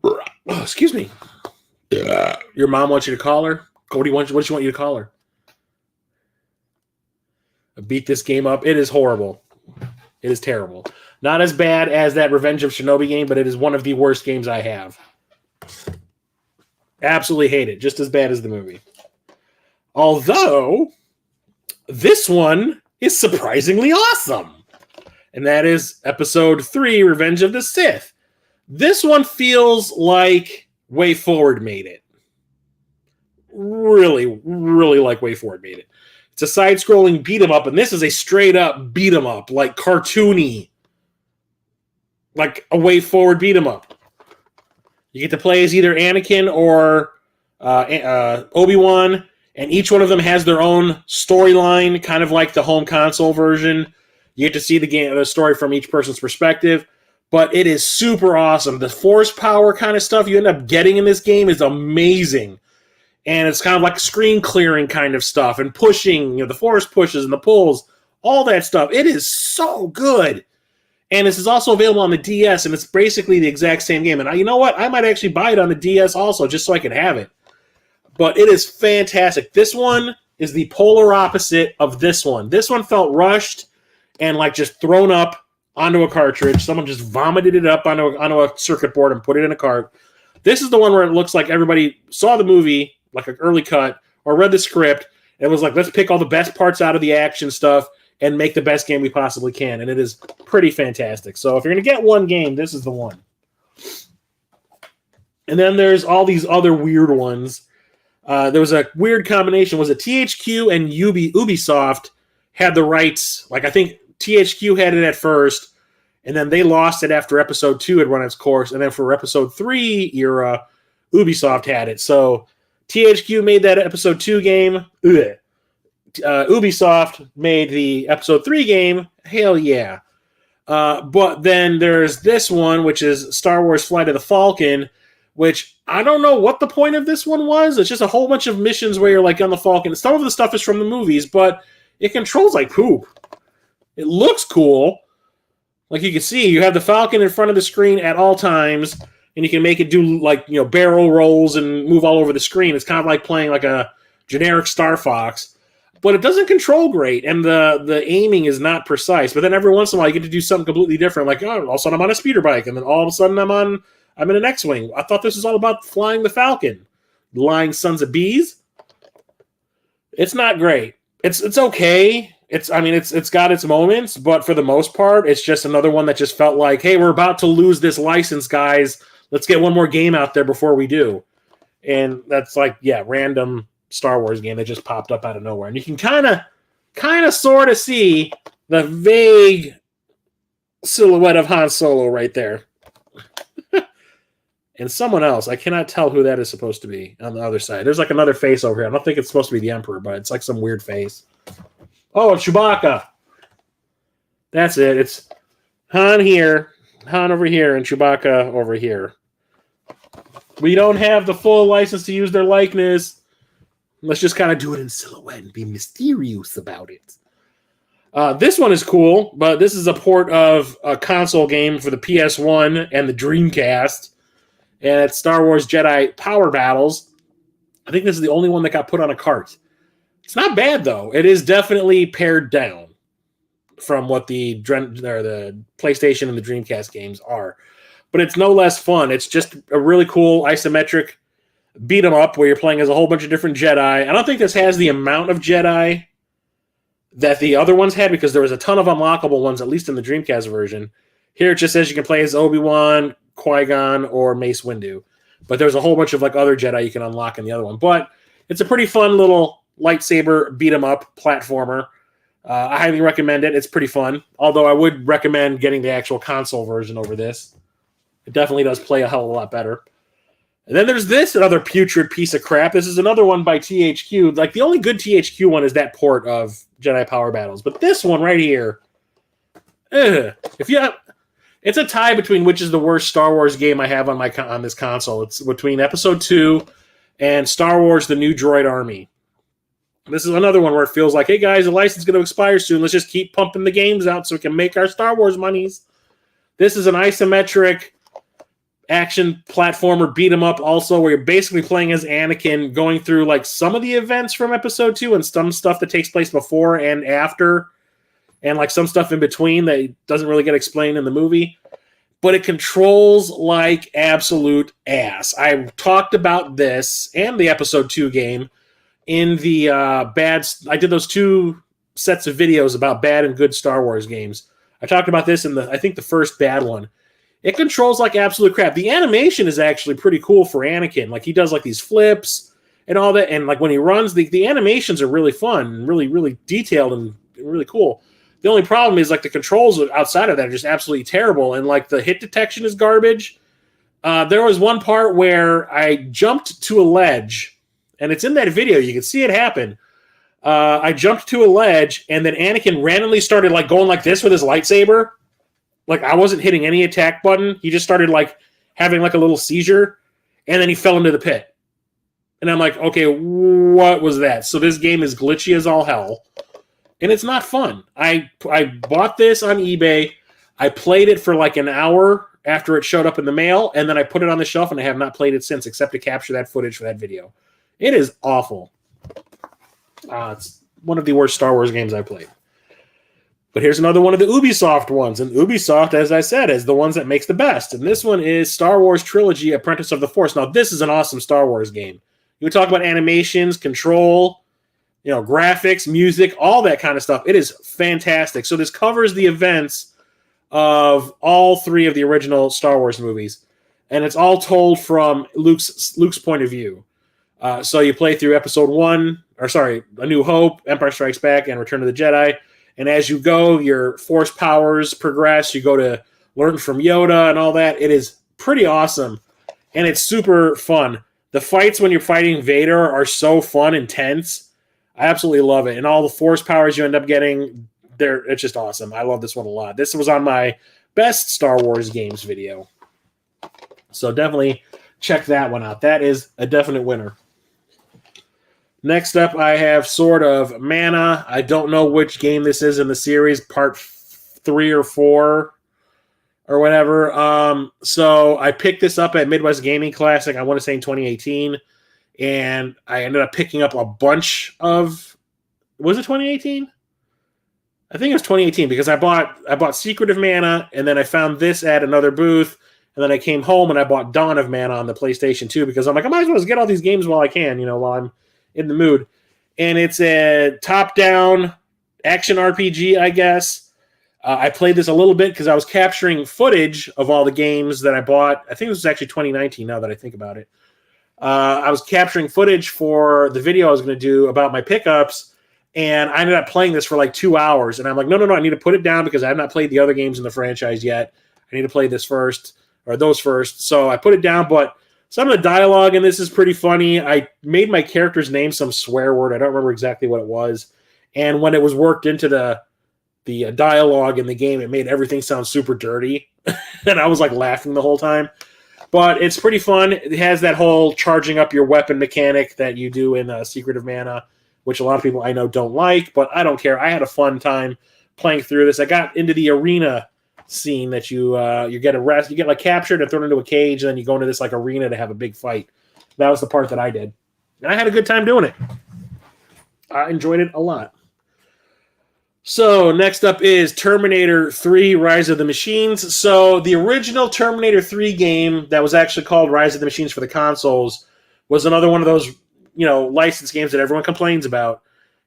Oh, excuse me. Your mom wants you to call her? What does she want you to call her? I beat this game up. It is horrible. It is terrible. Not as bad as that Revenge of Shinobi game, but it is one of the worst games I have. Absolutely hate it. Just as bad as the movie. Although, this one is surprisingly awesome. And that is Episode 3, Revenge of the Sith. This one feels like Way Forward made it. Really, really like Way Forward made it. It's a side-scrolling beat-em-up, and this is a straight-up beat-em-up, like cartoony. Like a Way Forward beat-em-up. You get to play as either Anakin or Obi-Wan, and each one of them has their own storyline, kind of like the home console version. You get to see the story from each person's perspective, but it is super awesome. The force power kind of stuff you end up getting in this game is amazing, and it's kind of like screen clearing kind of stuff and pushing, the force pushes and the pulls, all that stuff. It is so good, and this is also available on the DS, and it's basically the exact same game. And you know what? I might actually buy it on the DS also, just so I can have it. But it is fantastic. This one is the polar opposite of this one. This one felt rushed and like just thrown up onto a cartridge. Someone just vomited it up onto a circuit board and put it in a cart. This is the one where it looks like everybody saw the movie, like an early cut, or read the script, It was like, let's pick all the best parts out of the action stuff and make the best game we possibly can. And it is pretty fantastic. So if you're going to get one game, this is the one. And then there's all these other weird ones. There was a weird combination. Was it THQ and Ubisoft had the rights? Like, I think THQ had it at first, and then they lost it after episode 2 had run its course. And then for episode 3 era, Ubisoft had it. So THQ made that episode 2 game. Ubisoft made the episode 3 game. Hell yeah. But then there's this one, which is Star Wars Flight of the Falcon, which I don't know what the point of this one was. It's just a whole bunch of missions where you're like on the Falcon. Some of the stuff is from the movies, but it controls like poop. It looks cool. Like you can see, you have the Falcon in front of the screen at all times, and you can make it do like, you know, barrel rolls and move all over the screen. It's kind of like playing like a generic Star Fox, but it doesn't control great, and the aiming is not precise. But then every once in a while, you get to do something completely different. Like, oh, all of a sudden I'm on a speeder bike, and then all of a sudden I'm in an X-wing. I thought this was all about flying the Falcon. Lying sons of bees. It's not great. It's okay. It's got its moments, but for the most part, it's just another one that just felt like, hey, we're about to lose this license, guys. Let's get one more game out there before we do. And that's like, yeah, random Star Wars game that just popped up out of nowhere. And you can kind of sort of see the vague silhouette of Han Solo right there. And someone else, I cannot tell who that is supposed to be on the other side. There's like another face over here. I don't think it's supposed to be the Emperor, but it's like some weird face. Oh, it's Chewbacca. That's it. It's Han here, Han over here, and Chewbacca over here. We don't have the full license to use their likeness. Let's just kind of do it in silhouette and be mysterious about it. This one is cool, but this is a port of a console game for the PS1 and the Dreamcast. And it's Star Wars Jedi Power Battles. I think this is the only one that got put on a cart. It's not bad, though. It is definitely pared down from what the PlayStation and the Dreamcast games are. But it's no less fun. It's just a really cool isometric beat 'em up where you're playing as a whole bunch of different Jedi. I don't think this has the amount of Jedi that the other ones had, because there was a ton of unlockable ones, at least in the Dreamcast version. Here it just says you can play as Obi-Wan, Qui-Gon, or Mace Windu. But there's a whole bunch of like other Jedi you can unlock in the other one. But it's a pretty fun little lightsaber beat 'em up platformer. I highly recommend it. It's pretty fun. Although I would recommend getting the actual console version over this. It definitely does play a hell of a lot better. And then there's this, another putrid piece of crap. This is another one by THQ. Like, the only good THQ one is that port of Jedi Power Battles. But this one right here, it's a tie between which is the worst Star Wars game I have on this console. It's between Episode 2 and Star Wars The New Droid Army. This is another one where it feels like, hey guys, the license is going to expire soon. Let's just keep pumping the games out so we can make our Star Wars monies. This is an isometric action platformer beat 'em up also, where you're basically playing as Anakin, going through like some of the events from Episode 2 and some stuff that takes place before and after, and like some stuff in between that doesn't really get explained in the movie. But it controls like absolute ass. I talked about this and the Episode 2 game in the I did those 2 sets of videos about bad and good Star Wars games. I talked about this in I think the first bad one. It controls like absolute crap. The animation is actually pretty cool for Anakin. Like, he does like these flips and all that. And like when he runs, the animations are really fun and really, really detailed and really cool. The only problem is like the controls outside of that are just absolutely terrible. And like the hit detection is garbage. There was one part where I jumped to a ledge, and it's in that video. You can see it happen. I jumped to a ledge, and then Anakin randomly started like going like this with his lightsaber. Like, I wasn't hitting any attack button. He just started like having like a little seizure, and then he fell into the pit. And I'm like, okay, what was that? So this game is glitchy as all hell, and it's not fun. I bought this on eBay. I played it for like an hour after it showed up in the mail, and then I put it on the shelf, and I have not played it since, except to capture that footage for that video. It is awful. It's one of the worst Star Wars games I played. But here's another one of the Ubisoft ones. And Ubisoft, as I said, is the ones that makes the best. And this one is Star Wars Trilogy Apprentice of the Force. Now, this is an awesome Star Wars game. You talk about animations, control. graphics, music, all that kind of stuff. It is fantastic. So this covers the events of all three of the original Star Wars movies, and it's all told from Luke's point of view. So you play through Episode 1, A New Hope, Empire Strikes Back, and Return of the Jedi. And as you go, your Force powers progress. You go to learn from Yoda and all that. It is pretty awesome, and it's super fun. The fights when you're fighting Vader are so fun and tense. I absolutely love it. And all the Force powers you end up getting, it's just awesome. I love this one a lot. This was on my best Star Wars games video. So definitely check that one out. That is a definite winner. Next up, I have Sword of Mana. I don't know which game this is in the series, part 3 or 4 or whatever. So I picked this up at Midwest Gaming Classic, I want to say in 2018. And I ended up picking up a bunch of... Was it 2018? I think it was 2018 because I bought Secret of Mana, and then I found this at another booth, and then I came home and I bought Dawn of Mana on the PlayStation 2 because I'm like, I might as well just get all these games while I can, while I'm in the mood. And it's a top-down action RPG, I guess. I played this a little bit because I was capturing footage of all the games that I bought. I think this was actually 2019 now that I think about it. I was capturing footage for the video I was going to do about my pickups, and I ended up playing this for like 2 hours. And I'm like, no, I need to put it down because I have not played the other games in the franchise yet. I need to play this first, or those first. So I put it down, but some of the dialogue in this is pretty funny. I made my character's name some swear word. I don't remember exactly what it was. And when it was worked into the dialogue in the game, it made everything sound super dirty. And I was like laughing the whole time. But it's pretty fun. It has that whole charging up your weapon mechanic that you do in Secret of Mana, which a lot of people I know don't like, but I don't care. I had a fun time playing through this. I got into the arena scene that you get arrested, you get like captured and thrown into a cage, and then you go into this like arena to have a big fight. That was the part that I did, and I had a good time doing it. I enjoyed it a lot. So next up is Terminator 3 Rise of the Machines. So the original Terminator 3 game that was actually called Rise of the Machines for the consoles was another one of those, licensed games that everyone complains about.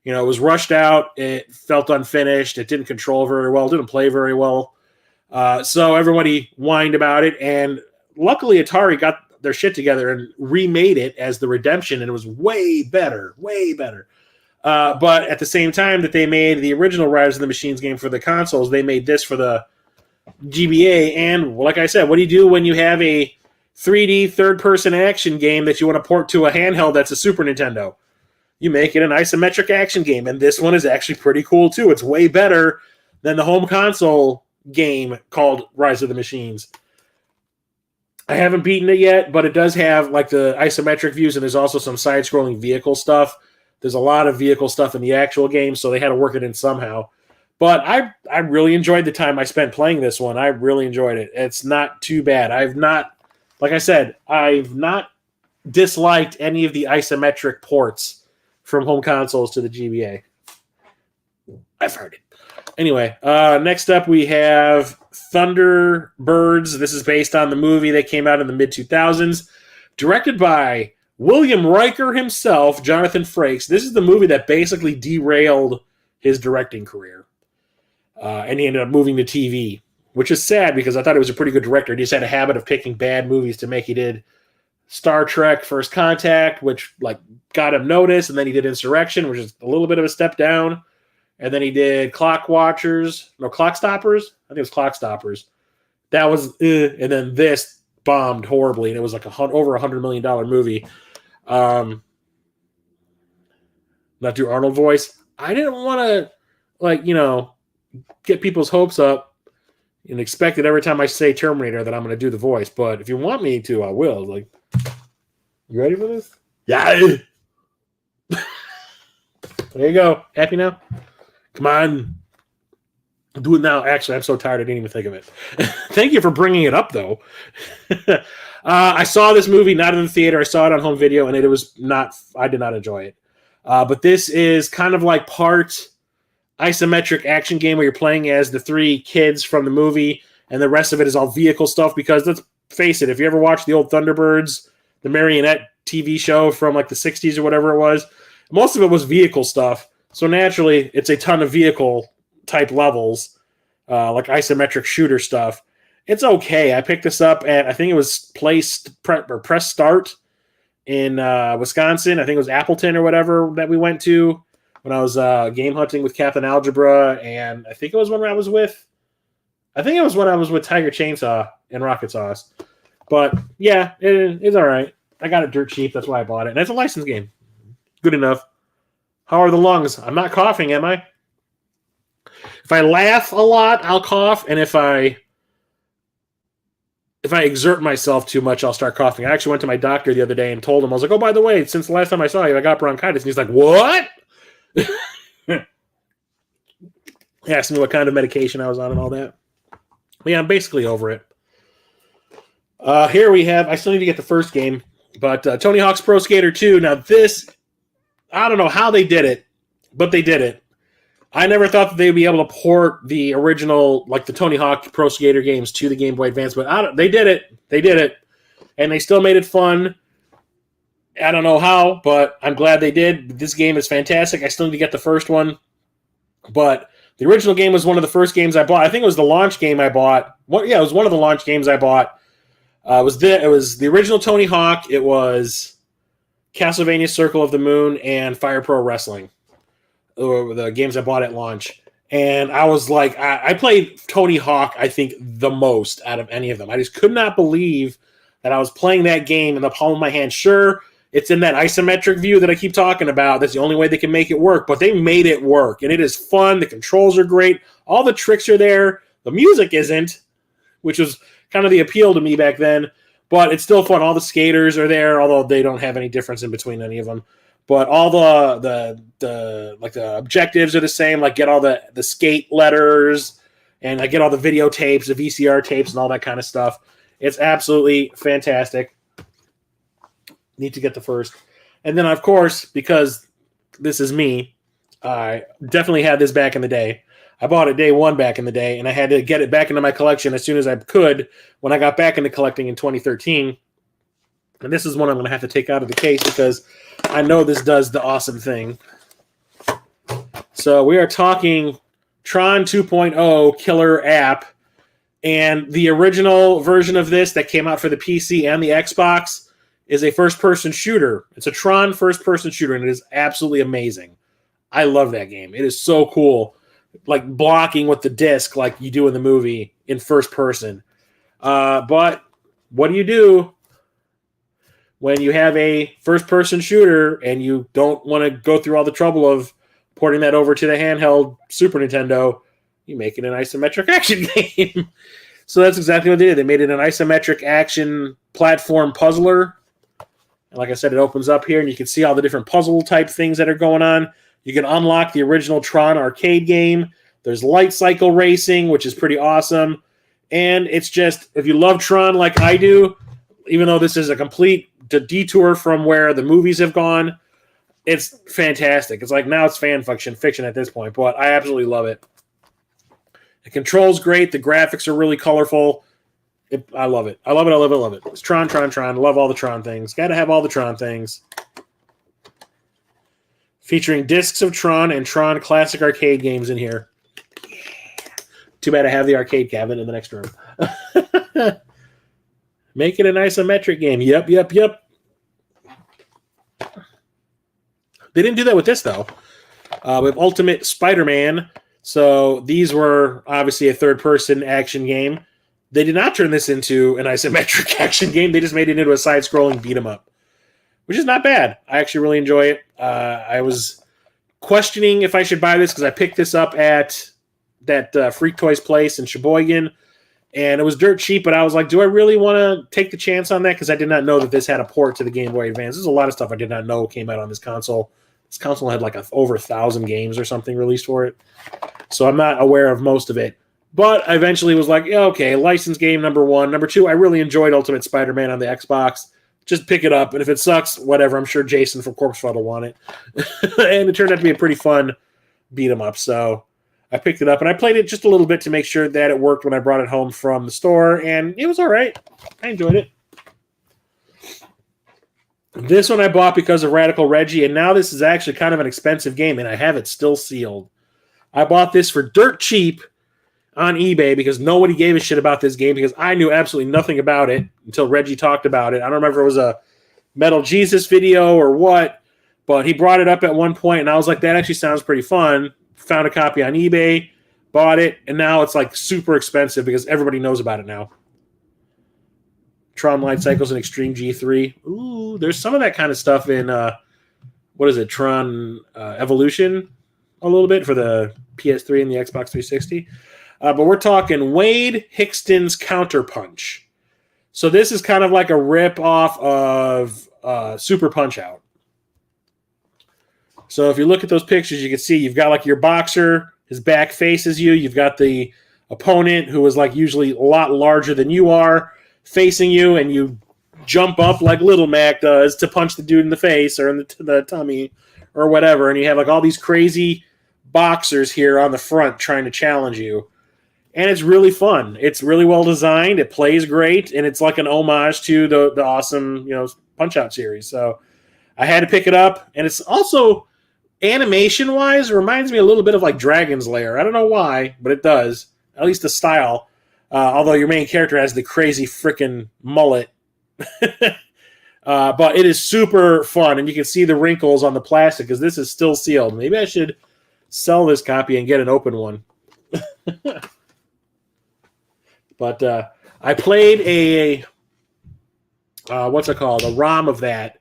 It was rushed out. It felt unfinished. It didn't control very well. Didn't play very well. So everybody whined about it. And luckily Atari got their shit together and remade it as the Redemption. And it was way better, way better. But at the same time that they made the original Rise of the Machines game for the consoles, they made this for the GBA. And like I said, what do you do when you have a 3D third-person action game that you want to port to a handheld that's a Super Nintendo? You make it an isometric action game, and this one is actually pretty cool too. It's way better than the home console game called Rise of the Machines. I haven't beaten it yet, but it does have like the isometric views, and there's also some side-scrolling vehicle stuff. There's a lot of vehicle stuff in the actual game, so they had to work it in somehow. But I really enjoyed the time I spent playing this one. I really enjoyed it. It's not too bad. I've not disliked any of the isometric ports from home consoles to the GBA. I've heard it. Anyway, next up we have Thunderbirds. This is based on the movie that came out in the mid-2000s. Directed by William Riker himself, Jonathan Frakes. This is the movie that basically derailed his directing career. And he ended up moving to TV, which is sad because I thought he was a pretty good director. He just had a habit of picking bad movies to make. He did Star Trek First Contact, which got him noticed, and then he did Insurrection, which is a little bit of a step down. And then he did Clock Stoppers. I think it was Clock Stoppers. That was, and then this bombed horribly, and it was like over $100 million movie. Not do Arnold voice. I didn't want to, get people's hopes up and expect that every time I say Terminator that I'm going to do the voice. But if you want me to, I will. You ready for this? Yeah. There you go. Happy now? Come on. Do it now. Actually, I'm so tired I didn't even think of it. Thank you for bringing it up, though. I saw this movie not in the theater. I saw it on home video, and I did not enjoy it. But this is kind of like part isometric action game where you're playing as the 3 kids from the movie, and the rest of it is all vehicle stuff. Because let's face it, if you ever watched the old Thunderbirds, the marionette TV show from the 60s or whatever it was, most of it was vehicle stuff. So naturally, it's a ton of vehicle type levels, like isometric shooter stuff. It's okay. I picked this up at, I think it was Press Start in Wisconsin. I think it was Appleton or whatever that we went to when I was game hunting with Captain Algebra, and I think it was when I was with Tiger Chainsaw and Rocket Sauce. But yeah, it's all right. I got it dirt cheap. That's why I bought it. And it's a licensed game. Good enough. How are the lungs? I'm not coughing, am I? If I laugh a lot, I'll cough, and if I exert myself too much, I'll start coughing. I actually went to my doctor the other day and told him, I was like, oh, by the way, since the last time I saw you, I got bronchitis. And he's like, what? He asked me what kind of medication I was on and all that. But yeah, I'm basically over it. Here we have, I still need to get the first game, but Tony Hawk's Pro Skater 2. Now this, I don't know how they did it, but they did it. I never thought that they'd be able to port the original, like the Tony Hawk Pro Skater games to the Game Boy Advance, but they did it. They did it. And they still made it fun. I don't know how, but I'm glad they did. This game is fantastic. I still need to get the first one. But the original game was one of the first games I bought. I think it was the launch game I bought. It was one of the launch games I bought. It was the original Tony Hawk. It was Castlevania Circle of the Moon and Fire Pro Wrestling. The games I bought at launch. And I was like, I played Tony Hawk, I think, the most out of any of them. I just could not believe that I was playing that game in the palm of my hand. Sure, it's in that isometric view that I keep talking about. That's the only way they can make it work. But they made it work. And it is fun. The controls are great. All the tricks are there. The music isn't, which was kind of the appeal to me back then. But it's still fun. All the skaters are there, although they don't have any difference in between any of them. But all the objectives are the same. Like get all the skate letters, and I get all the videotapes, the VCR tapes, and all that kind of stuff. It's absolutely fantastic. Need to get the first, and then of course, because this is me, I definitely had this back in the day. I bought it day one back in the day, and I had to get it back into my collection as soon as I could when I got back into collecting in 2013. And this is one I'm going to have to take out of the case because I know this does the awesome thing. So we are talking Tron 2.0 killer app. And the original version of this that came out for the PC and the Xbox is a first-person shooter. It's a Tron first-person shooter, and it is absolutely amazing. I love that game. It is so cool. Like blocking with the disc like you do in the movie in first person. But what do you do when you have a first-person shooter and you don't want to go through all the trouble of porting that over to the handheld Super Nintendo? You make it an isometric action game. So that's exactly what they did. They made it an isometric action platform puzzler. And like I said, it opens up here, and you can see all the different puzzle-type things that are going on. You can unlock the original Tron arcade game. There's light cycle racing, which is pretty awesome. And it's just, if you love Tron like I do, even though this is a complete detour from where the movies have gone, it's fantastic. It's like now it's fan fiction at this point, but I absolutely love it. The control's great. The graphics are really colorful. I love it. I love it. I love it. I love it. It's Tron. I love all the Tron things. Got to have all the Tron things. Featuring discs of Tron and Tron classic arcade games in here. Yeah. Too bad I have the arcade cabinet in the next room. Make it an isometric game. Yep. They didn't do that with this, though. With Ultimate Spider-Man. So these were obviously a third-person action game. They did not turn this into an isometric action game. They just made it into a side-scrolling beat-em-up, which is not bad. I actually really enjoy it. I was questioning if I should buy this because I picked this up at that Freak Toys place in Sheboygan, and it was dirt cheap, but I was like, do I really want to take the chance on that? Because I did not know that this had a port to the Game Boy Advance. There's a lot of stuff I did not know came out on this console. This console had like over 1,000 games or something released for it, so I'm not aware of most of it. But I eventually was like, yeah, okay, licensed game number one. Number two, I really enjoyed Ultimate Spider-Man on the Xbox. Just pick it up, and if it sucks, whatever. I'm sure Jason from Corpse Fund will want it. And it turned out to be a pretty fun beat-em-up, so I picked it up, and I played it just a little bit to make sure that it worked when I brought it home from the store, and it was all right. I enjoyed it. This one I bought because of Radical Reggie, and now this is actually kind of an expensive game, and I have it still sealed. I bought this for dirt cheap on eBay because nobody gave a shit about this game because I knew absolutely nothing about it until Reggie talked about it. I don't remember if it was a Metal Jesus video or what, but he brought it up at one point, and I was like, that actually sounds pretty fun. Found a copy on eBay, bought it, and now it's like super expensive because everybody knows about it now. Tron Light Cycles and Extreme G3. Ooh, there's some of that kind of stuff in, what is it, Tron Evolution a little bit for the PS3 and the Xbox 360. But we're talking Wade Hickston's Counterpunch. So this is kind of like a rip-off of Super Punch-Out. So if you look at those pictures, you can see you've got like your boxer, his back faces you. You've got the opponent who is like usually a lot larger than you are, facing you, and you jump up like Little Mac does to punch the dude in the face or in the tummy or whatever, and you have like all these crazy boxers here on the front trying to challenge you. And it's really fun. It's really well designed. It plays great, and it's like an homage to the awesome, Punch-Out series. So I had to pick it up, and it's also animation-wise, it reminds me a little bit of like Dragon's Lair. I don't know why, but it does. At least the style. Although your main character has the crazy freaking mullet. But it is super fun, and you can see the wrinkles on the plastic because this is still sealed. Maybe I should sell this copy and get an open one. But I played what's it called? A ROM of that,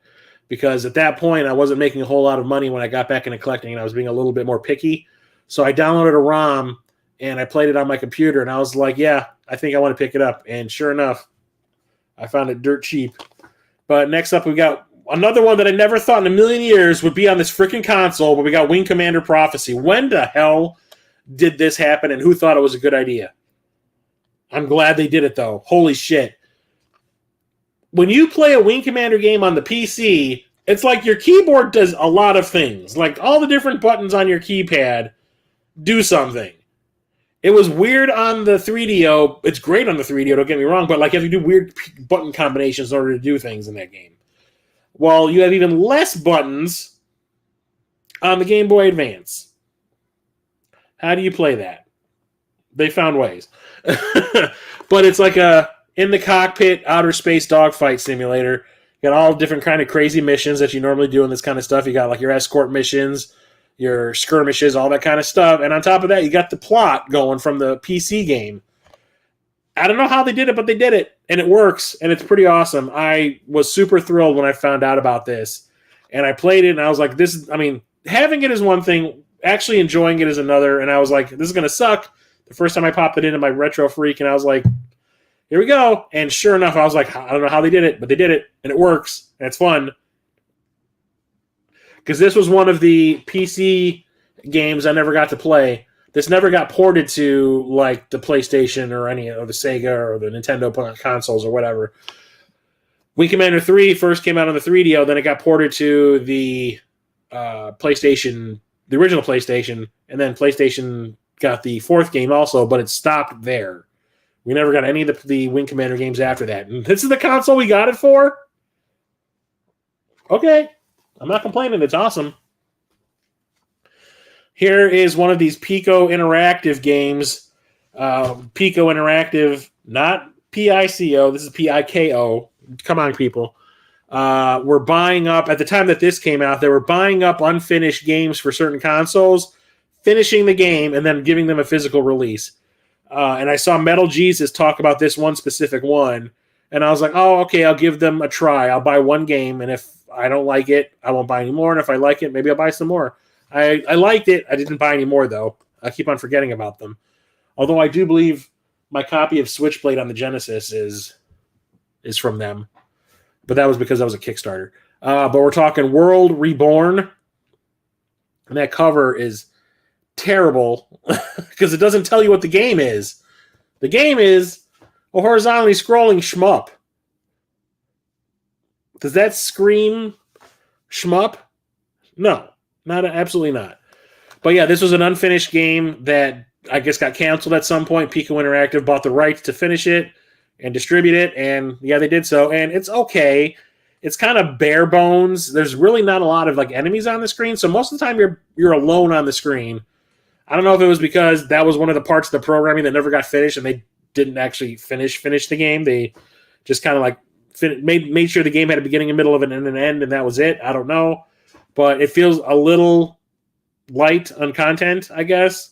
because at that point I wasn't making a whole lot of money when I got back into collecting, and I was being a little bit more picky. So I downloaded a ROM, and I played it on my computer, and I was like, yeah, I think I want to pick it up. And sure enough, I found it dirt cheap. But next up, we got another one that I never thought in a million years would be on this freaking console, but we got Wing Commander Prophecy. When the hell did this happen, and who thought it was a good idea? I'm glad they did it, though. Holy shit. When you play a Wing Commander game on the PC, it's like your keyboard does a lot of things. Like all the different buttons on your keypad do something. It was weird on the 3DO. It's great on the 3DO, don't get me wrong, but like you have to do weird button combinations in order to do things in that game. Well, you have even less buttons on the Game Boy Advance. How do you play that? They found ways. But it's like a in the cockpit outer space dogfight simulator. You got all different kind of crazy missions that you normally do in this kind of stuff. You got like your escort missions, your skirmishes, all that kind of stuff. And on top of that, you got the plot going from the PC game. I don't know how they did it, but they did it. And it works. And it's pretty awesome. I was super thrilled when I found out about this. And I played it, and I was like, having it is one thing. Actually enjoying it is another. And I was like, this is going to suck. The first time I popped it into my Retro Freak, and I was like, here we go. And sure enough, I was like, I don't know how they did it, but they did it. And it works. And it's fun. Because this was one of the PC games I never got to play. This never got ported to like the PlayStation or any of the Sega or the Nintendo consoles or whatever. Wing Commander 3 first came out on the 3DO, then it got ported to the PlayStation, the original PlayStation, and then PlayStation got the fourth game also, but it stopped there. We never got any of the Wing Commander games after that. And this is the console we got it for? Okay. I'm not complaining. It's awesome. Here is one of these Pico Interactive games. Pico Interactive, not PICO. This is PIKO. Come on, people. We're buying up, at the time that this came out, they were buying up unfinished games for certain consoles, finishing the game, and then giving them a physical release. And I saw Metal Jesus talk about this one specific one. And I was like, oh, okay, I'll give them a try. I'll buy one game, and if I don't like it, I won't buy any more. And if I like it, maybe I'll buy some more. I liked it. I didn't buy any more, though. I keep on forgetting about them. Although I do believe my copy of Switchblade on the Genesis is from them. But that was because that was a Kickstarter. But we're talking World Reborn. And that cover is terrible because it doesn't tell you what the game is. The game is a horizontally scrolling shmup. Does that scream shmup? No, absolutely not. But yeah, this was an unfinished game that I guess got canceled at some point. Pico Interactive bought the rights to finish it and distribute it, and yeah, they did so. And it's okay. it's kind of bare bones. There's really not a lot of like enemies on the screen, so most of the time you're alone on the screen. I don't know if it was because that was one of the parts of the programming that never got finished, and they didn't actually finish the game. They just kind of like made sure the game had a beginning, a middle of it, and an end, and that was it. I don't know, but it feels a little light on content, I guess.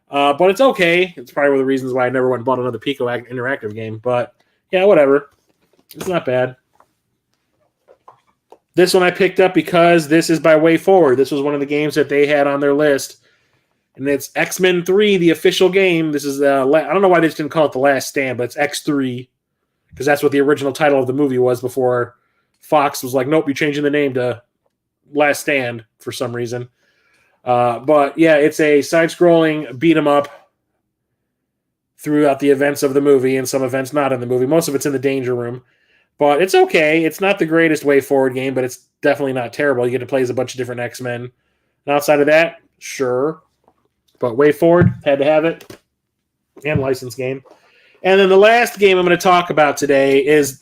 But it's okay. It's probably one of the reasons why I never went and bought another Pico interactive game. But yeah, whatever. It's not bad. This one I picked up because this is by Way Forward. This was one of the games that they had on their list. And it's X-Men 3, the official game. This is, I don't know why they just didn't call it The Last Stand, but it's X3. Because that's what the original title of the movie was before Fox was like, nope, you're changing the name to Last Stand for some reason. But yeah, it's a side-scrolling beat-em-up throughout the events of the movie, and some events not in the movie. Most of it's in the Danger Room. But it's okay. It's not the greatest Way Forward game, but it's definitely not terrible. You get to play as a bunch of different X-Men. And outside of that, sure. But Way Forward, had to have it. And licensed game. And then the last game I'm going to talk about today is,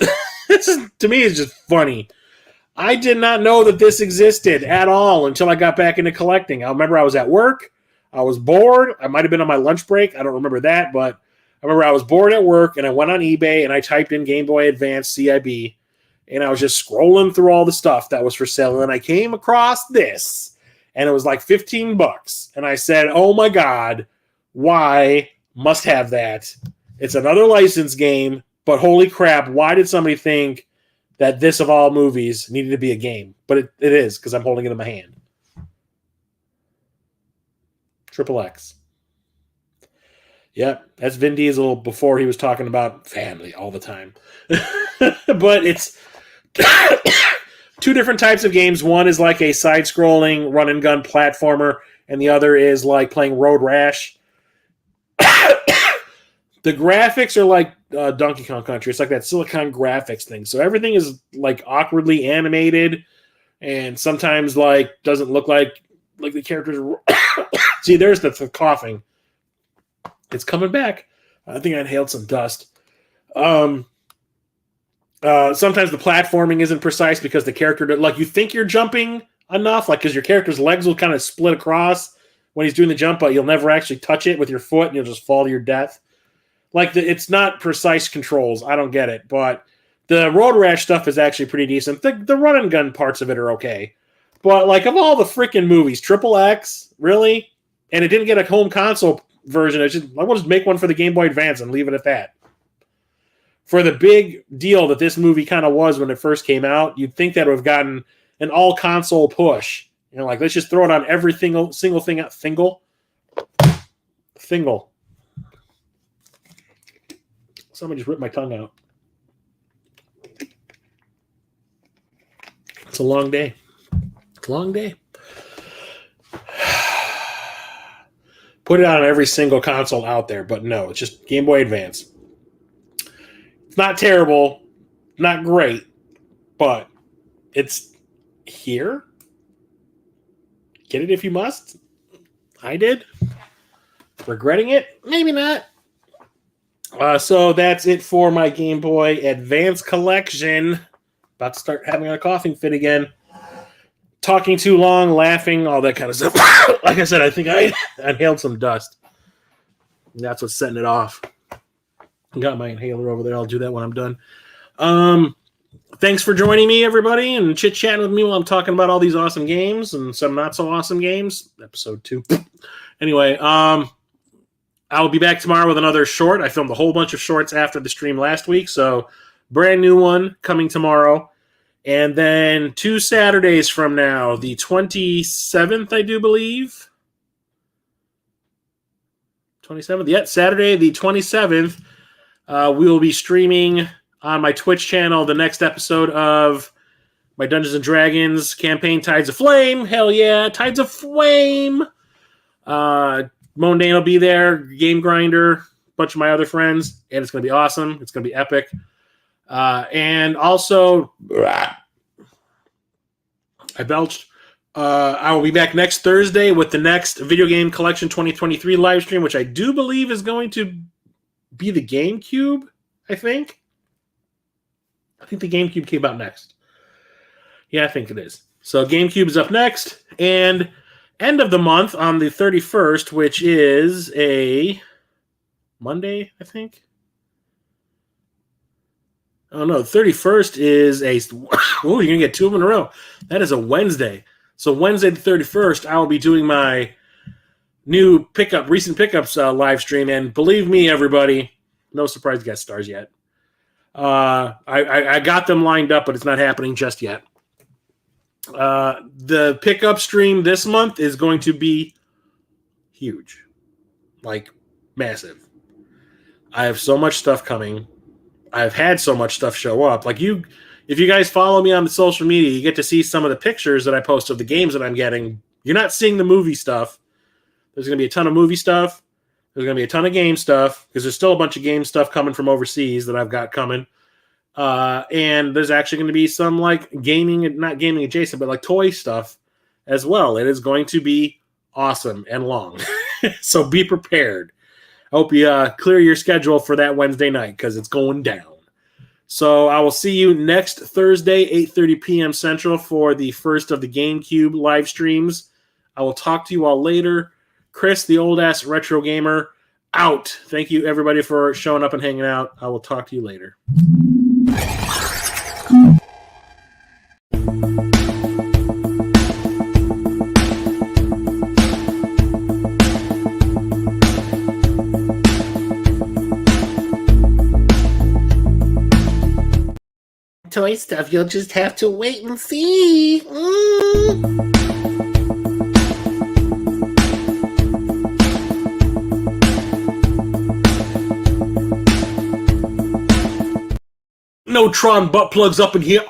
to me, is just funny. I did not know that this existed at all until I got back into collecting. I remember I was at work. I was bored. I might have been on my lunch break. I don't remember that, but I remember I was bored at work, and I went on eBay, and I typed in Game Boy Advance CIB, and I was just scrolling through all the stuff that was for sale, and I came across this, and it was like $15, and I said, oh my God, why must have that? It's another licensed game, but holy crap, why did somebody think that this, of all movies, needed to be a game? But it is, because I'm holding it in my hand. Triple X. Yep, that's Vin Diesel before he was talking about family all the time. But it's two different types of games. One is like a side-scrolling run-and-gun platformer, and the other is like playing Road Rash. The graphics are like Donkey Kong Country. It's like that Silicon graphics thing. So everything is like awkwardly animated, and sometimes like doesn't look like the characters. See, there's the coughing. It's coming back. I think I inhaled some dust. Sometimes the platforming isn't precise because the character, like, you think you're jumping enough, like, because your character's legs will kind of split across when he's doing the jump, but you'll never actually touch it with your foot, and you'll just fall to your death. Like, it's not precise controls. I don't get it. But the Road Rash stuff is actually pretty decent. The run and gun parts of it are okay. But, like, of all the freaking movies, Triple X, really? And it didn't get a home console version. I want to make one for the Game Boy Advance and leave it at that. For the big deal that this movie kind of was when it first came out, you'd think that would have gotten an all-console push. You know, like, let's just throw it on every single thing. Thingle. Somebody just ripped my tongue out. It's a long day. It's a long day. Put it on every single console out there, but no, it's just Game Boy Advance. It's not terrible, not great, but it's here. Get it if you must. I did. Regretting it? Maybe not. So that's it for my Game Boy Advance collection. About to start having a coughing fit again. Talking too long, laughing, all that kind of stuff. Like I said, I think I inhaled some dust. That's what's setting it off. Got my inhaler over there. I'll do that when I'm done. Thanks for joining me, everybody, and chit-chatting with me while I'm talking about all these awesome games and some not-so-awesome games. Episode 2. Anyway, I'll be back tomorrow with another short. I filmed a whole bunch of shorts after the stream last week, so brand new one coming tomorrow. And then 2 Saturdays from now, the 27th, I do believe. 27th? Yeah, Saturday, the 27th. We will be streaming on my Twitch channel the next episode of my Dungeons & Dragons campaign, Tides of Flame. Hell yeah, Tides of Flame! Mondane will be there, Game Grinder, a bunch of my other friends, and it's going to be awesome. It's going to be epic. And also, I belched. I will be back next Thursday with the next Video Game Collection 2023 live stream, which I do believe is going to be the GameCube, I think. I think the GameCube came out next. Yeah, I think it is. So GameCube is up next, and end of the month on the 31st, which is a Monday, I think. Oh no, 31st is a. Oh, you're gonna get 2 of them in a row. That is a Wednesday. So Wednesday the 31st, I will be doing my new recent pickups live stream, and believe me, everybody, no surprise guest stars yet. I got them lined up, but it's not happening just yet. The pickup stream this month is going to be huge, like massive. I have so much stuff coming. I've had so much stuff show up. Like if you guys follow me on the social media, you get to see some of the pictures that I post of the games that I'm getting. You're not seeing the movie stuff. There's going to be a ton of movie stuff. There's going to be a ton of game stuff because there's still a bunch of game stuff coming from overseas that I've got coming. And there's actually going to be some like not gaming adjacent, but like toy stuff as well. It is going to be awesome and long. So be prepared. I hope you clear your schedule for that Wednesday night because it's going down. So I will see you next Thursday, 8:30 p.m. Central for the first of the GameCube live streams. I will talk to you all later. Chris, the old-ass retro gamer, out. Thank you, everybody, for showing up and hanging out. I will talk to you later. Toy stuff, you'll just have to wait and see. No Tron butt plugs up in here.